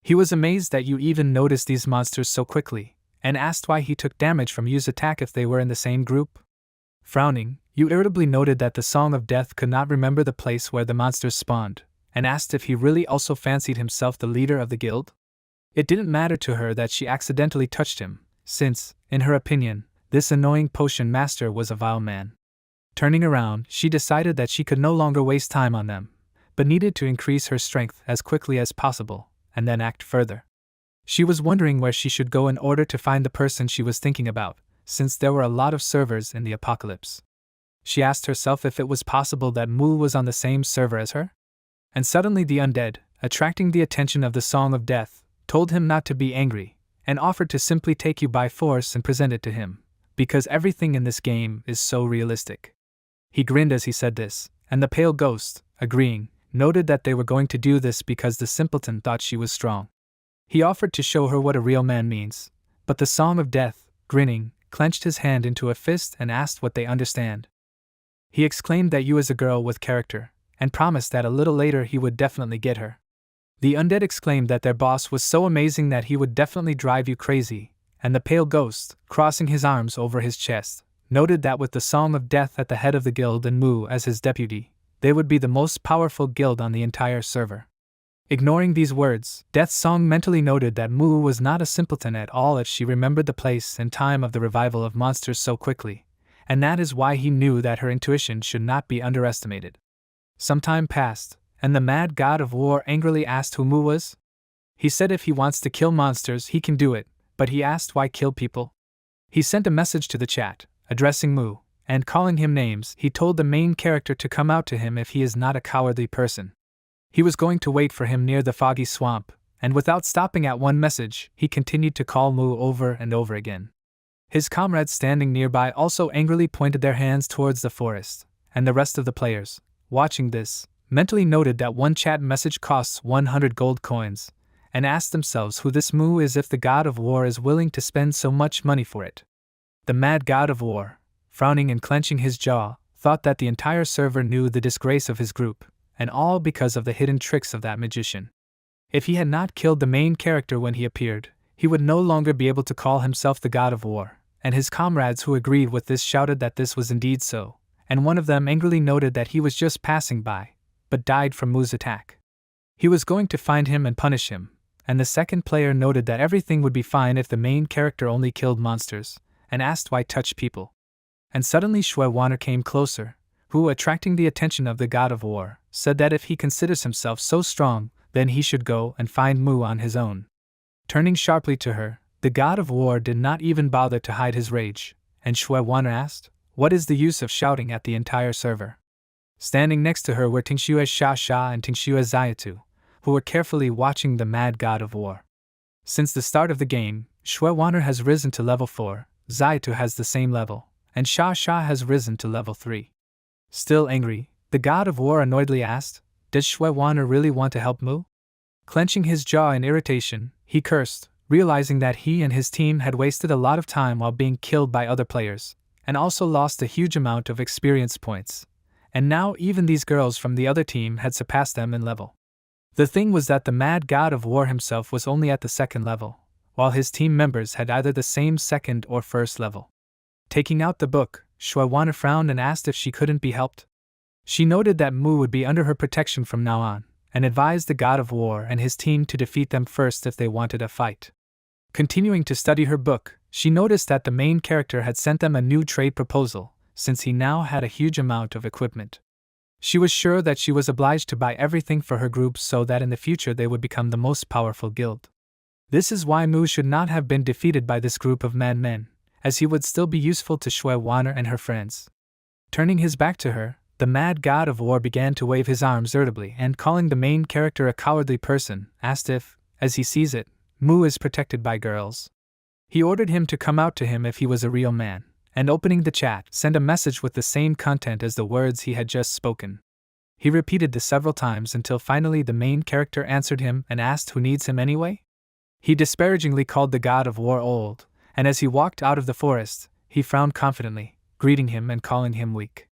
He was amazed that you even noticed these monsters so quickly, and asked why he took damage from Yu's attack if they were in the same group. Frowning, Yu irritably noted that the Song of Death could not remember the place where the monsters spawned, and asked if he really also fancied himself the leader of the guild. It didn't matter to her that she accidentally touched him, since, in her opinion, this annoying potion master was a vile man. Turning around, she decided that she could no longer waste time on them, but needed to increase her strength as quickly as possible, and then act further. She was wondering where she should go in order to find the person she was thinking about, since there were a lot of servers in the apocalypse. She asked herself if it was possible that Mu was on the same server as her. And suddenly the Undead, attracting the attention of the Song of Death, told him not to be angry, and offered to simply take you by force and present it to him, because everything in this game is so realistic. He grinned as he said this, and the Pale Ghost, agreeing, noted that they were going to do this because the simpleton thought she was strong. He offered to show her what a real man means, but the Song of Death, grinning, clenched his hand into a fist and asked what they understand. He exclaimed that Yu is a girl with character, and promised that a little later he would definitely get her. The Undead exclaimed that their boss was so amazing that he would definitely drive you crazy, and the Pale Ghost, crossing his arms over his chest, noted that with the Song of Death at the head of the guild and Mu as his deputy, they would be the most powerful guild on the entire server. Ignoring these words, Death's Song mentally noted that Mu was not a simpleton at all if she remembered the place and time of the revival of monsters so quickly, and that is why he knew that her intuition should not be underestimated. Some time passed, and the mad god of war angrily asked who Mu was. He said if he wants to kill monsters he can do it, but he asked why kill people. He sent a message to the chat, addressing Mu, and calling him names. He told the main character to come out to him if he is not a cowardly person. He was going to wait for him near the foggy swamp, and without stopping at one message, he continued to call Mu over and over again. His comrades standing nearby also angrily pointed their hands towards the forest, and the rest of the players, watching this, mentally noted that one chat message costs 100 gold coins, and asked themselves who this Mu is if the god of war is willing to spend so much money for it. The mad god of war, frowning and clenching his jaw, thought that the entire server knew the disgrace of his group, and all because of the hidden tricks of that magician. If he had not killed the main character when he appeared, he would no longer be able to call himself the god of war, and his comrades who agreed with this shouted that this was indeed so, and one of them angrily noted that he was just passing by, but died from Mu's attack. He was going to find him and punish him, and the second player noted that everything would be fine if the main character only killed monsters, and asked why touch people. And suddenly Shui Wanner came closer, who, attracting the attention of the god of war, said that if he considers himself so strong, then he should go and find Mu on his own. Turning sharply to her, the god of war did not even bother to hide his rage, and Shui Wanner asked, "What is the use of shouting at the entire server?" Standing next to her were Tingxue Sha Sha and Tingxue Zayatu, who were carefully watching the mad god of war. Since the start of the game, Shui Wanner has risen to level 4, Zayatu has the same level, and Sha Sha has risen to level 3. Still angry, the god of war annoyedly asked, "Does Shui Wanner really want to help Mu?" Clenching his jaw in irritation, he cursed, realizing that he and his team had wasted a lot of time while being killed by other players, and also lost a huge amount of experience points, and now even these girls from the other team had surpassed them in level. The thing was that the mad god of war himself was only at the 2nd level, while his team members had either the same 2nd or 1st level. Taking out the book, Shui Wanner frowned and asked if she couldn't be helped. She noted that Mu would be under her protection from now on, and advised the god of war and his team to defeat them first if they wanted a fight. Continuing to study her book, she noticed that the main character had sent them a new trade proposal, since he now had a huge amount of equipment. She was sure that she was obliged to buy everything for her group so that in the future they would become the most powerful guild. This is why Mu should not have been defeated by this group of madmen, as he would still be useful to Shui Wanner and her friends. Turning his back to her, the mad god of war began to wave his arms irritably and, calling the main character a cowardly person, asked if, as he sees it, Mu is protected by girls. He ordered him to come out to him if he was a real man, and opening the chat, sent a message with the same content as the words he had just spoken. He repeated this several times until finally the main character answered him and asked who needs him anyway? He disparagingly called the god of war old, and as he walked out of the forest, he frowned confidently, greeting him and calling him weak.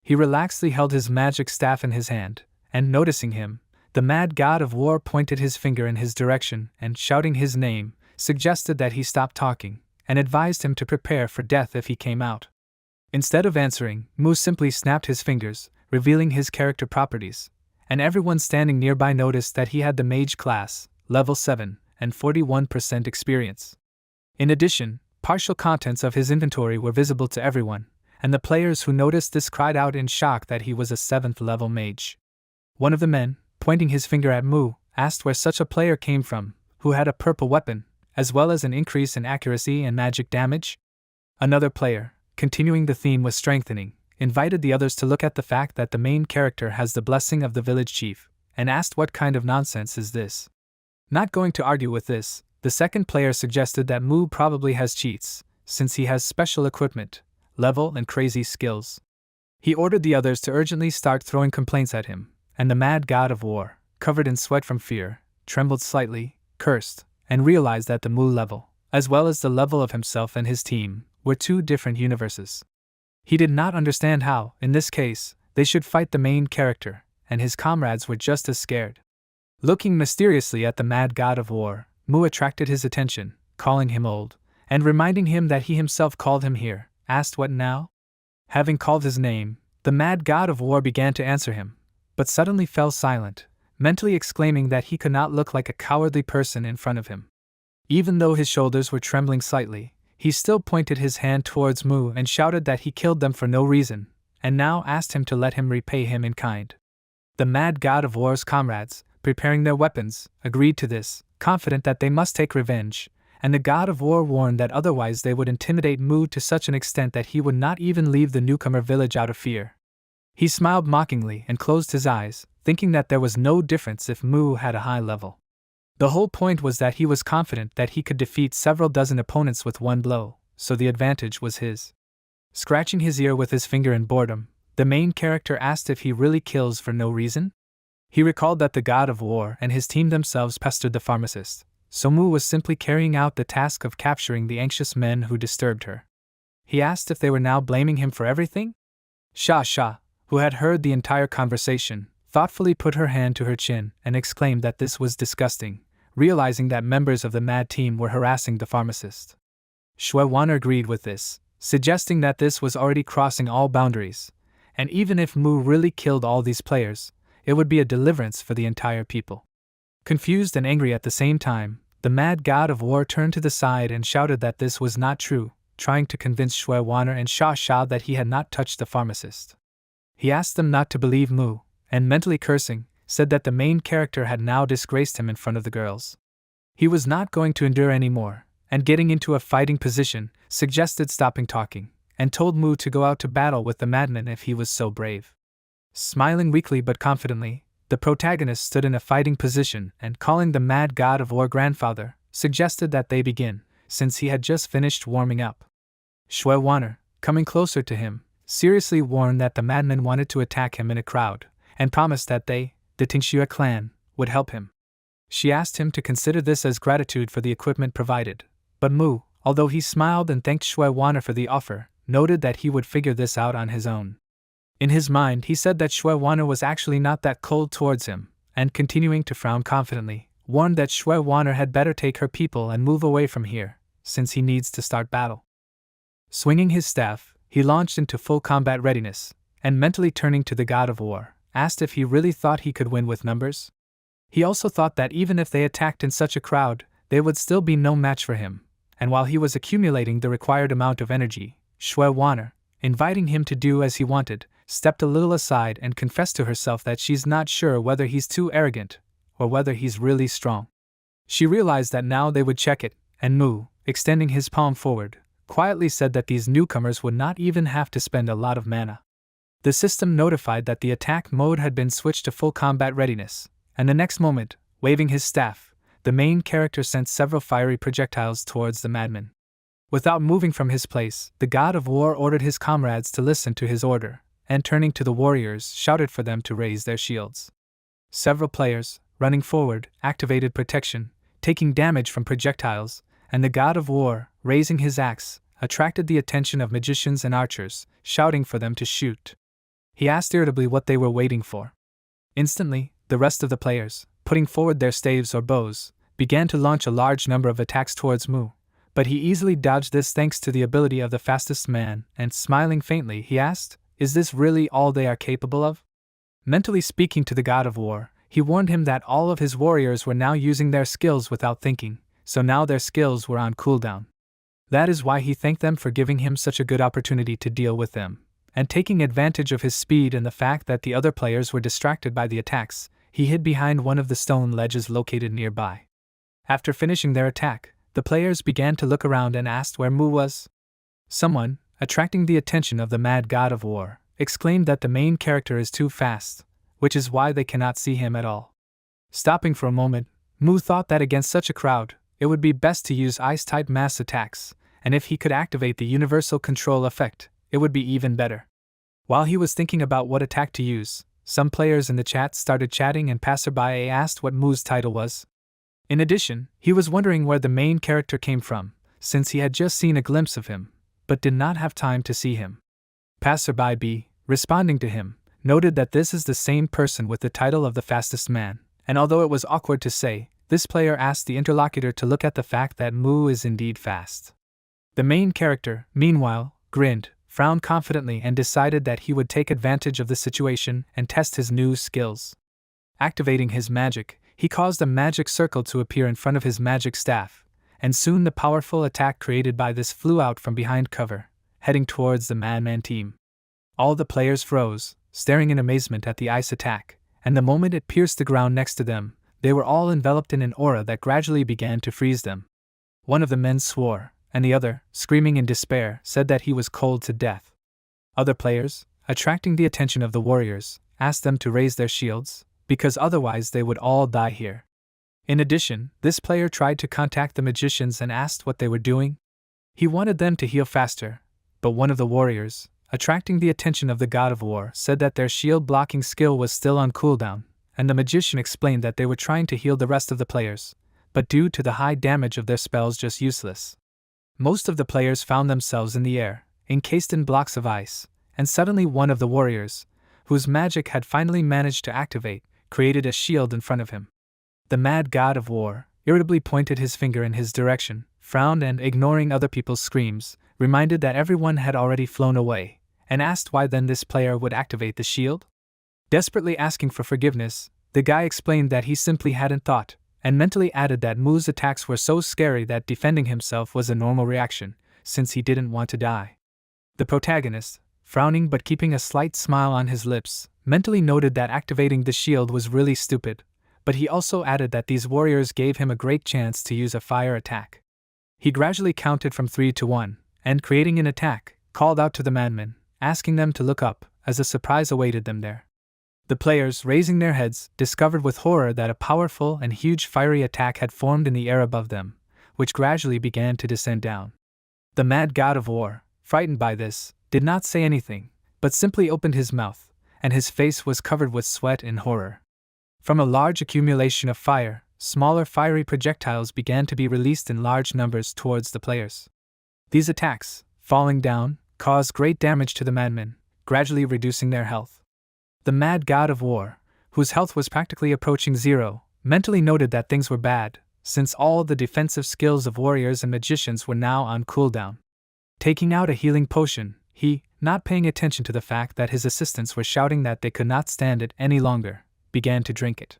He relaxedly held his magic staff in his hand, and noticing him, the mad god of war pointed his finger in his direction and, shouting his name, suggested that he stop talking, and advised him to prepare for death if he came out. Instead of answering, Mu simply snapped his fingers, revealing his character properties, and everyone standing nearby noticed that he had the mage class, level 7, and 41% experience. In addition, partial contents of his inventory were visible to everyone, and the players who noticed this cried out in shock that he was a 7th level mage. One of the men, pointing his finger at Mu, asked where such a player came from, who had a purple weapon, as well as an increase in accuracy and magic damage. Another player, continuing the theme with strengthening, invited the others to look at the fact that the main character has the blessing of the village chief, and asked what kind of nonsense is this. Not going to argue with this, the second player suggested that Mu probably has cheats, since he has special equipment, level and crazy skills. He ordered the others to urgently start throwing complaints at him, and the mad god of war, covered in sweat from fear, trembled slightly, cursed, and realized that the Mu level, as well as the level of himself and his team, were two different universes. He did not understand how, in this case, they should fight the main character, and his comrades were just as scared. Looking mysteriously at the mad god of war, Mu attracted his attention, calling him old, and reminding him that he himself called him here, asked what now? Having called his name, the mad god of war began to answer him, but suddenly fell silent, mentally exclaiming that he could not look like a cowardly person in front of him. Even though his shoulders were trembling slightly, he still pointed his hand towards Mu and shouted that he killed them for no reason, and now asked him to let him repay him in kind. The mad god of war's comrades, preparing their weapons, agreed to this, confident that they must take revenge, and the god of war warned that otherwise they would intimidate Mu to such an extent that he would not even leave the newcomer village out of fear. He smiled mockingly and closed his eyes, thinking that there was no difference if Mu had a high level. The whole point was that he was confident that he could defeat several dozen opponents with one blow, so the advantage was his. Scratching his ear with his finger in boredom, the main character asked if he really kills for no reason. He recalled that the god of war and his team themselves pestered the pharmacist, so Mu was simply carrying out the task of capturing the anxious men who disturbed her. He asked if they were now blaming him for everything. Sha, who had heard the entire conversation, thoughtfully put her hand to her chin and exclaimed that this was disgusting, realizing that members of the mad team were harassing the pharmacist. Shuewan agreed with this, suggesting that this was already crossing all boundaries, and even if Mu really killed all these players, it would be a deliverance for the entire people. Confused and angry at the same time, the mad god of war turned to the side and shouted that this was not true, trying to convince Shuewaner and Sha that he had not touched the pharmacist. He asked them not to believe Mu, and mentally cursing, said that the main character had now disgraced him in front of the girls. He was not going to endure any more, and getting into a fighting position, suggested stopping talking, and told Mu to go out to battle with the madman if he was so brave. Smiling weakly but confidently, the protagonist stood in a fighting position and, calling the mad god of war grandfather, suggested that they begin, since he had just finished warming up. Shuewaner, coming closer to him, seriously warned that the madman wanted to attack him in a crowd, and promised that they, the Tingxue clan, would help him. She asked him to consider this as gratitude for the equipment provided, but Mu, although he smiled and thanked Shuewaner for the offer, noted that he would figure this out on his own. In his mind he said that Shuewaner was actually not that cold towards him, and continuing to frown confidently, warned that Shuewaner had better take her people and move away from here, since he needs to start battle. Swinging his staff, he launched into full combat readiness, and mentally turning to the god of war, asked if he really thought he could win with numbers. He also thought that even if they attacked in such a crowd, they would still be no match for him, and while he was accumulating the required amount of energy, Shuewaner, inviting him to do as he wanted, stepped a little aside and confessed to herself that she's not sure whether he's too arrogant, or whether he's really strong. She realized that now they would check it, and Mu, extending his palm forward, quietly said that these newcomers would not even have to spend a lot of mana. The system notified that the attack mode had been switched to full combat readiness, and the next moment, waving his staff, the main character sent several fiery projectiles towards the madman. Without moving from his place, the god of war ordered his comrades to listen to his order, and turning to the warriors, shouted for them to raise their shields. Several players, running forward, activated protection, taking damage from projectiles, and the god of war, raising his axe, attracted the attention of magicians and archers, shouting for them to shoot. He asked irritably what they were waiting for. Instantly, the rest of the players, putting forward their staves or bows, began to launch a large number of attacks towards Mu, but he easily dodged this thanks to the ability of the fastest man, and smiling faintly he asked, "Is this really all they are capable of?" Mentally speaking to the god of war, he warned him that all of his warriors were now using their skills without thinking, so now their skills were on cooldown. That is why he thanked them for giving him such a good opportunity to deal with them, and taking advantage of his speed and the fact that the other players were distracted by the attacks, he hid behind one of the stone ledges located nearby. After finishing their attack, the players began to look around and asked where Mu was. Someone, attracting the attention of the mad god of war, exclaimed that the main character is too fast, which is why they cannot see him at all. Stopping for a moment, Mu thought that against such a crowd, it would be best to use ice-type mass attacks, and if he could activate the universal control effect, it would be even better. While he was thinking about what attack to use, some players in the chat started chatting and passerby asked what Mu's title was. In addition, he was wondering where the main character came from, since he had just seen a glimpse of him, but did not have time to see him. Passerby B, responding to him, noted that this is the same person with the title of the fastest man, and although it was awkward to say, this player asked the interlocutor to look at the fact that Mu is indeed fast. The main character, meanwhile, grinned, frowned confidently and decided that he would take advantage of the situation and test his new skills. Activating his magic, he caused a magic circle to appear in front of his magic staff, and soon the powerful attack created by this flew out from behind cover, heading towards the madman team. All the players froze, staring in amazement at the ice attack, and the moment it pierced the ground next to them, they were all enveloped in an aura that gradually began to freeze them. One of the men swore, and the other, screaming in despair, said that he was cold to death. Other players, attracting the attention of the warriors, asked them to raise their shields, because otherwise they would all die here. In addition, this player tried to contact the magicians and asked what they were doing. He wanted them to heal faster, but one of the warriors, attracting the attention of the god of war, said that their shield blocking skill was still on cooldown, and the magician explained that they were trying to heal the rest of the players, but due to the high damage of their spells just useless. Most of the players found themselves in the air, encased in blocks of ice, and suddenly one of the warriors, whose magic had finally managed to activate, created a shield in front of him. The mad god of war irritably pointed his finger in his direction, frowned and, ignoring other people's screams, reminded that everyone had already flown away, and asked why then this player would activate the shield? Desperately asking for forgiveness, the guy explained that he simply hadn't thought, and mentally added that Mu's attacks were so scary that defending himself was a normal reaction, since he didn't want to die. The protagonist, frowning but keeping a slight smile on his lips, mentally noted that activating the shield was really stupid, but he also added that these warriors gave him a great chance to use a fire attack. He gradually counted from 3 to 1, and creating an attack, called out to the madmen, asking them to look up, as a surprise awaited them there. The players, raising their heads, discovered with horror that a powerful and huge fiery attack had formed in the air above them, which gradually began to descend down. The mad god of war, frightened by this, did not say anything, but simply opened his mouth, and his face was covered with sweat in horror. From a large accumulation of fire, smaller fiery projectiles began to be released in large numbers towards the players. These attacks, falling down, caused great damage to the madmen, gradually reducing their health. The mad god of war, whose health was practically approaching zero, mentally noted that things were bad, since all the defensive skills of warriors and magicians were now on cooldown. Taking out a healing potion, he, not paying attention to the fact that his assistants were shouting that they could not stand it any longer, began to drink it.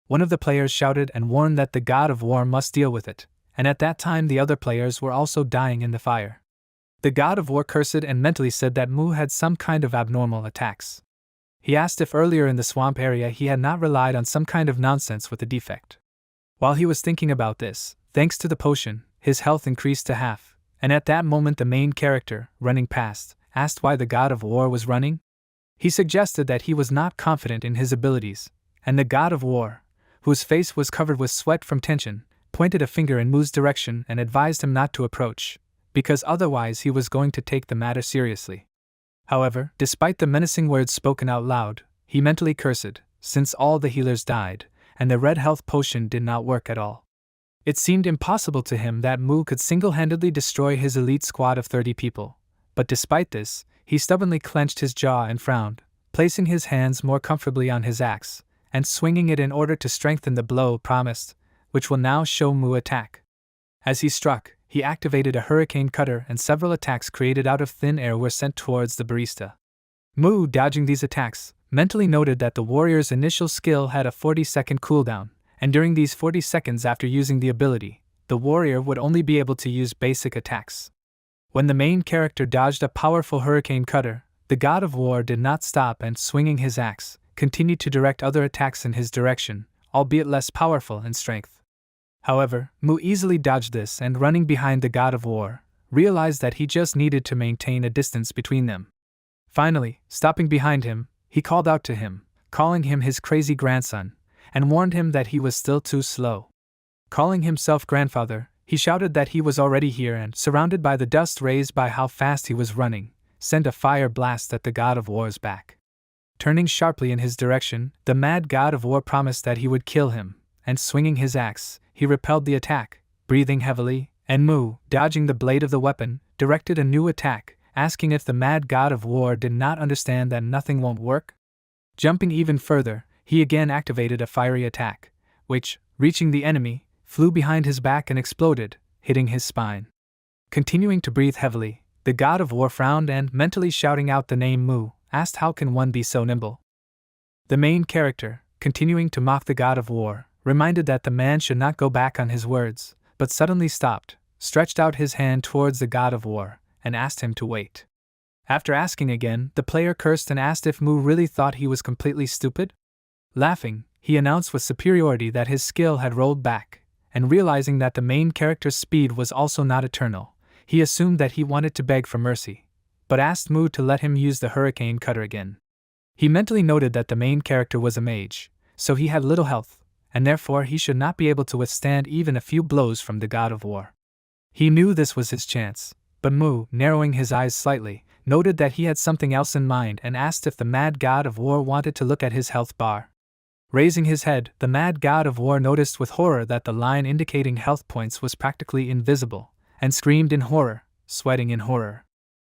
One of the players shouted and warned that the god of war must deal with it, and at that time the other players were also dying in the fire. The god of war cursed and mentally said that Mu had some kind of abnormal attacks. He asked if earlier in the swamp area he had not relied on some kind of nonsense with a defect. While he was thinking about this, thanks to the potion, his health increased to half, and at that moment the main character, running past, asked why the god of war was running. He suggested that he was not confident in his abilities, and the god of war, whose face was covered with sweat from tension, pointed a finger in Mu's direction and advised him not to approach, because otherwise he was going to take the matter seriously. However, despite the menacing words spoken out loud, he mentally cursed, since all the healers died, and the red health potion did not work at all. It seemed impossible to him that Mu could single-handedly destroy his elite squad of 30 people, but despite this, he stubbornly clenched his jaw and frowned, placing his hands more comfortably on his axe, and swinging it in order to strengthen the blow promised, which will now show Mu attack. As he struck, he activated a hurricane cutter and several attacks created out of thin air were sent towards the barista. Mu, dodging these attacks, mentally noted that the warrior's initial skill had a 40-second cooldown, and during these 40 seconds after using the ability, the warrior would only be able to use basic attacks. When the main character dodged a powerful hurricane cutter, the god of war did not stop and, swinging his axe, continued to direct other attacks in his direction, albeit less powerful in strength. However, Mu easily dodged this and, running behind the god of war, realized that he just needed to maintain a distance between them. Finally, stopping behind him, he called out to him, calling him his crazy grandson, and warned him that he was still too slow. Calling himself grandfather, he shouted that he was already here and, surrounded by the dust raised by how fast he was running, sent a fire blast at the god of war's back. Turning sharply in his direction, the mad god of war promised that he would kill him, and swinging his axe, he repelled the attack, breathing heavily, and Mu, dodging the blade of the weapon, directed a new attack, asking if the mad god of war did not understand that nothing won't work. Jumping even further, he again activated a fiery attack, which, reaching the enemy, flew behind his back and exploded, hitting his spine. Continuing to breathe heavily, the god of war frowned and, mentally shouting out the name Mu, asked how can one be so nimble. The main character, continuing to mock the god of war, reminded that the man should not go back on his words, but suddenly stopped, stretched out his hand towards the god of war, and asked him to wait. After asking again, the player cursed and asked if Mu really thought he was completely stupid. Laughing, he announced with superiority that his skill had rolled back, and realizing that the main character's speed was also not eternal, he assumed that he wanted to beg for mercy, but asked Mu to let him use the hurricane cutter again. He mentally noted that the main character was a mage, so he had little health, and therefore he should not be able to withstand even a few blows from the god of war. He knew this was his chance, but Mu, narrowing his eyes slightly, noted that he had something else in mind and asked if the mad god of war wanted to look at his health bar. Raising his head, the mad god of war noticed with horror that the line indicating health points was practically invisible, and screamed in horror, sweating in horror.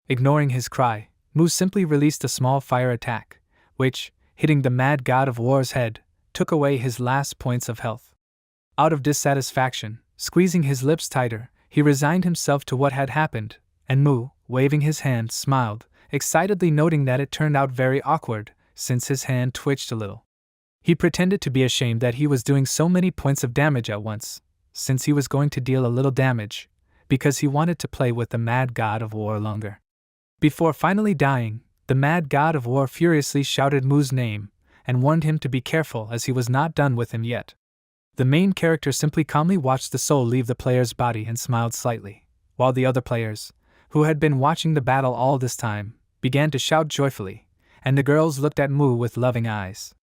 Ignoring his cry, Mu simply released a small fire attack, which, hitting the mad god of war's head, took away his last points of health. Out of dissatisfaction, squeezing his lips tighter, he resigned himself to what had happened, and Mu, waving his hand, smiled, excitedly noting that it turned out very awkward, since his hand twitched a little. He pretended to be ashamed that he was doing so many points of damage at once, since he was going to deal a little damage, because he wanted to play with the mad god of war longer. Before finally dying, the mad god of war furiously shouted Mu's name, and warned him to be careful as he was not done with him yet. The main character simply calmly watched the soul leave the player's body and smiled slightly, while the other players, who had been watching the battle all this time, began to shout joyfully, and the girls looked at Mu with loving eyes.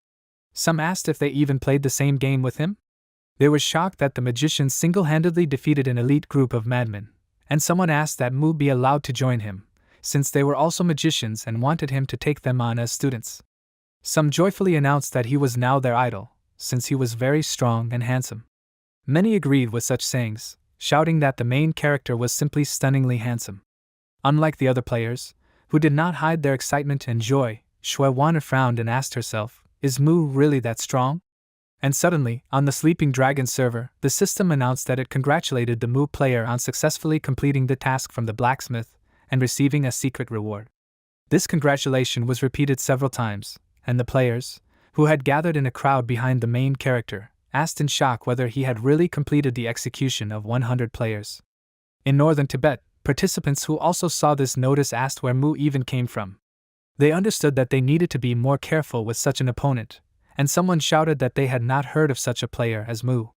Some asked if they even played the same game with him. They were shocked that the magician single-handedly defeated an elite group of madmen, and someone asked that Mu be allowed to join him, since they were also magicians and wanted him to take them on as students. Some joyfully announced that he was now their idol, since he was very strong and handsome. Many agreed with such sayings, shouting that the main character was simply stunningly handsome. Unlike the other players, who did not hide their excitement and joy, Shui Wana frowned and asked herself, "Is Mu really that strong?" And suddenly, on the Sleeping Dragon server, the system announced that it congratulated the Mu player on successfully completing the task from the blacksmith and receiving a secret reward. This congratulation was repeated several times, and the players, who had gathered in a crowd behind the main character, asked in shock whether he had really completed the execution of 100 players. In northern Tibet, participants who also saw this notice asked where Mu even came from. They understood that they needed to be more careful with such an opponent, and someone shouted that they had not heard of such a player as Mu.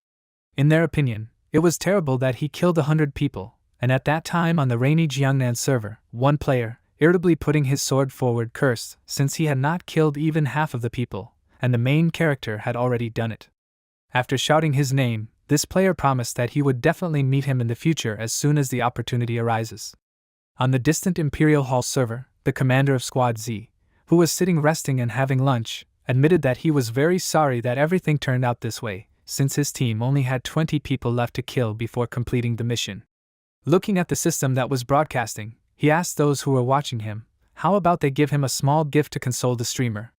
In their opinion, it was terrible that he killed 100 people, and at that time on the rainy Jiangnan server, one player, irritably putting his sword forward, cursed, since he had not killed even half of the people, and the main character had already done it. After shouting his name, this player promised that he would definitely meet him in the future as soon as the opportunity arises. On the distant Imperial Hall server, the commander of Squad Z, who was sitting resting and having lunch, admitted that he was very sorry that everything turned out this way, since his team only had 20 people left to kill before completing the mission. Looking at the system that was broadcasting, he asked those who were watching him, how about they give him a small gift to console the streamer?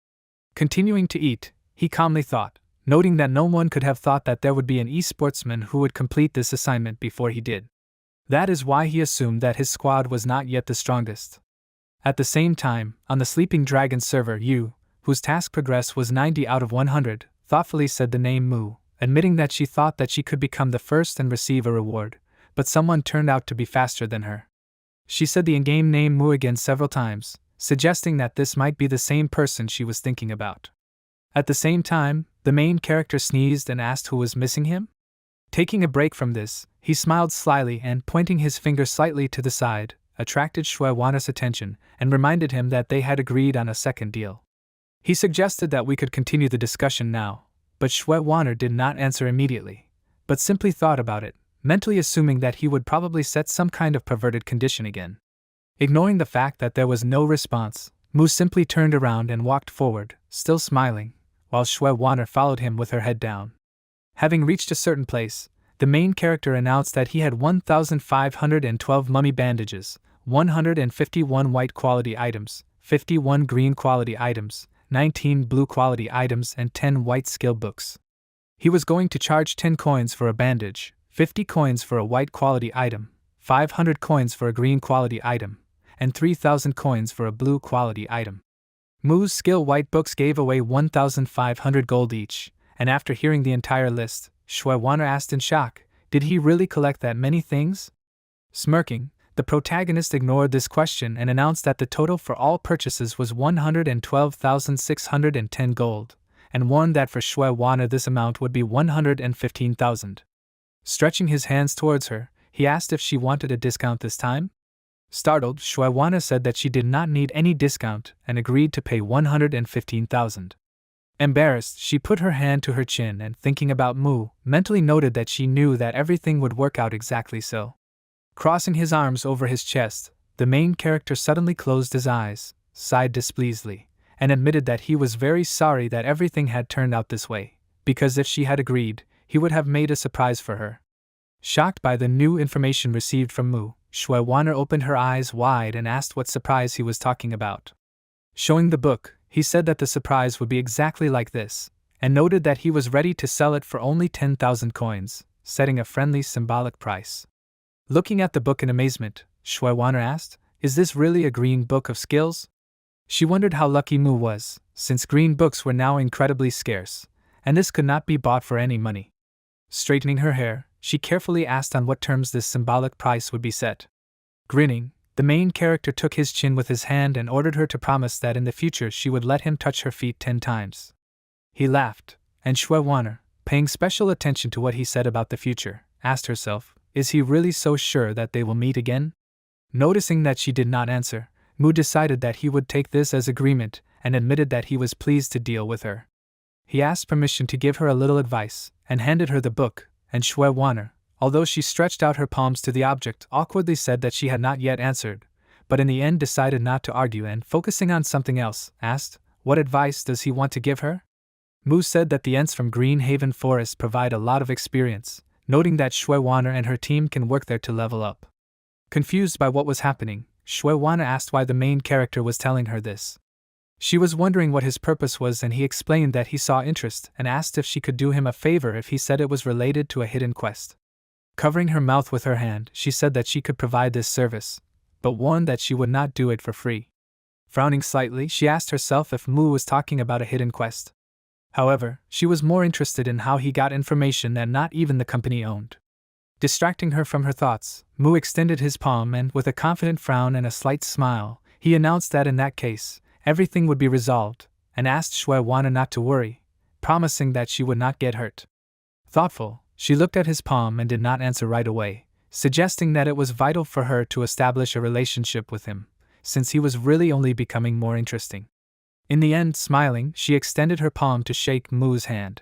Continuing to eat, he calmly thought, noting that no one could have thought that there would be an e-sportsman who would complete this assignment before he did. That is why he assumed that his squad was not yet the strongest. At the same time, on the Sleeping Dragon server, Yu, whose task progress was 90 out of 100, thoughtfully said the name Mu, admitting that she thought that she could become the first and receive a reward, but someone turned out to be faster than her. She said the in-game name Mu again several times, suggesting that this might be the same person she was thinking about. At the same time, the main character sneezed and asked who was missing him. Taking a break from this, he smiled slyly and, pointing his finger slightly to the side, attracted Shui Wana's attention and reminded him that they had agreed on a second deal. He suggested that we could continue the discussion now, but Shui Wana did not answer immediately, but simply thought about it, mentally assuming that he would probably set some kind of perverted condition again. Ignoring the fact that there was no response, Mu simply turned around and walked forward, still smiling, while Shui Wana followed him with her head down. Having reached a certain place, the main character announced that he had 1,512 mummy bandages, 151 white quality items, 51 green quality items, 19 blue quality items and 10 white skill books. He was going to charge 10 coins for a bandage, 50 coins for a white quality item, 500 coins for a green quality item, and 3,000 coins for a blue quality item. Mu's skill white books gave away 1,500 gold each, and after hearing the entire list, Shui Wanner asked in shock, did he really collect that many things? Smirking, the protagonist ignored this question and announced that the total for all purchases was 112,610 gold, and warned that for Shui Wanner this amount would be 115,000. Stretching his hands towards her, he asked if she wanted a discount this time. Startled, Shui Wanner said that she did not need any discount and agreed to pay 115,000. Embarrassed, she put her hand to her chin and, thinking about Mu, mentally noted that she knew that everything would work out exactly so. Crossing his arms over his chest, the main character suddenly closed his eyes, sighed displeasedly, and admitted that he was very sorry that everything had turned out this way, because if she had agreed, he would have made a surprise for her. Shocked by the new information received from Mu, Shui Wanner opened her eyes wide and asked what surprise he was talking about. Showing the book, he said that the surprise would be exactly like this, and noted that he was ready to sell it for only 10,000 coins, setting a friendly symbolic price. Looking at the book in amazement, Shui Wanner asked, is this really a green book of skills? She wondered how lucky Mu was, since green books were now incredibly scarce, and this could not be bought for any money. Straightening her hair, she carefully asked on what terms this symbolic price would be set. Grinning, the main character took his chin with his hand and ordered her to promise that in the future she would let him touch her feet 10 times. He laughed, and Shui Wanner, paying special attention to what he said about the future, asked herself, is he really so sure that they will meet again? Noticing that she did not answer, Mu decided that he would take this as agreement and admitted that he was pleased to deal with her. He asked permission to give her a little advice and handed her the book, and Shui Wanner, although she stretched out her palms to the object, awkwardly said that she had not yet answered, but in the end decided not to argue and, focusing on something else, asked, what advice does he want to give her? Mu said that the Ents from Green Haven Forest provide a lot of experience, noting that Shui Wanner and her team can work there to level up. Confused by what was happening, Shui Wanner asked why the main character was telling her this. She was wondering what his purpose was, and he explained that he saw interest and asked if she could do him a favor if he said it was related to a hidden quest. Covering her mouth with her hand, she said that she could provide this service, but warned that she would not do it for free. Frowning slightly, she asked herself if Mu was talking about a hidden quest. However, she was more interested in how he got information that not even the company owned. Distracting her from her thoughts, Mu extended his palm and, with a confident frown and a slight smile, he announced that in that case, everything would be resolved, and asked Shui Wanner not to worry, promising that she would not get hurt. Thoughtful, she looked at his palm and did not answer right away, suggesting that it was vital for her to establish a relationship with him, since he was really only becoming more interesting. In the end, smiling, she extended her palm to shake Mu's hand.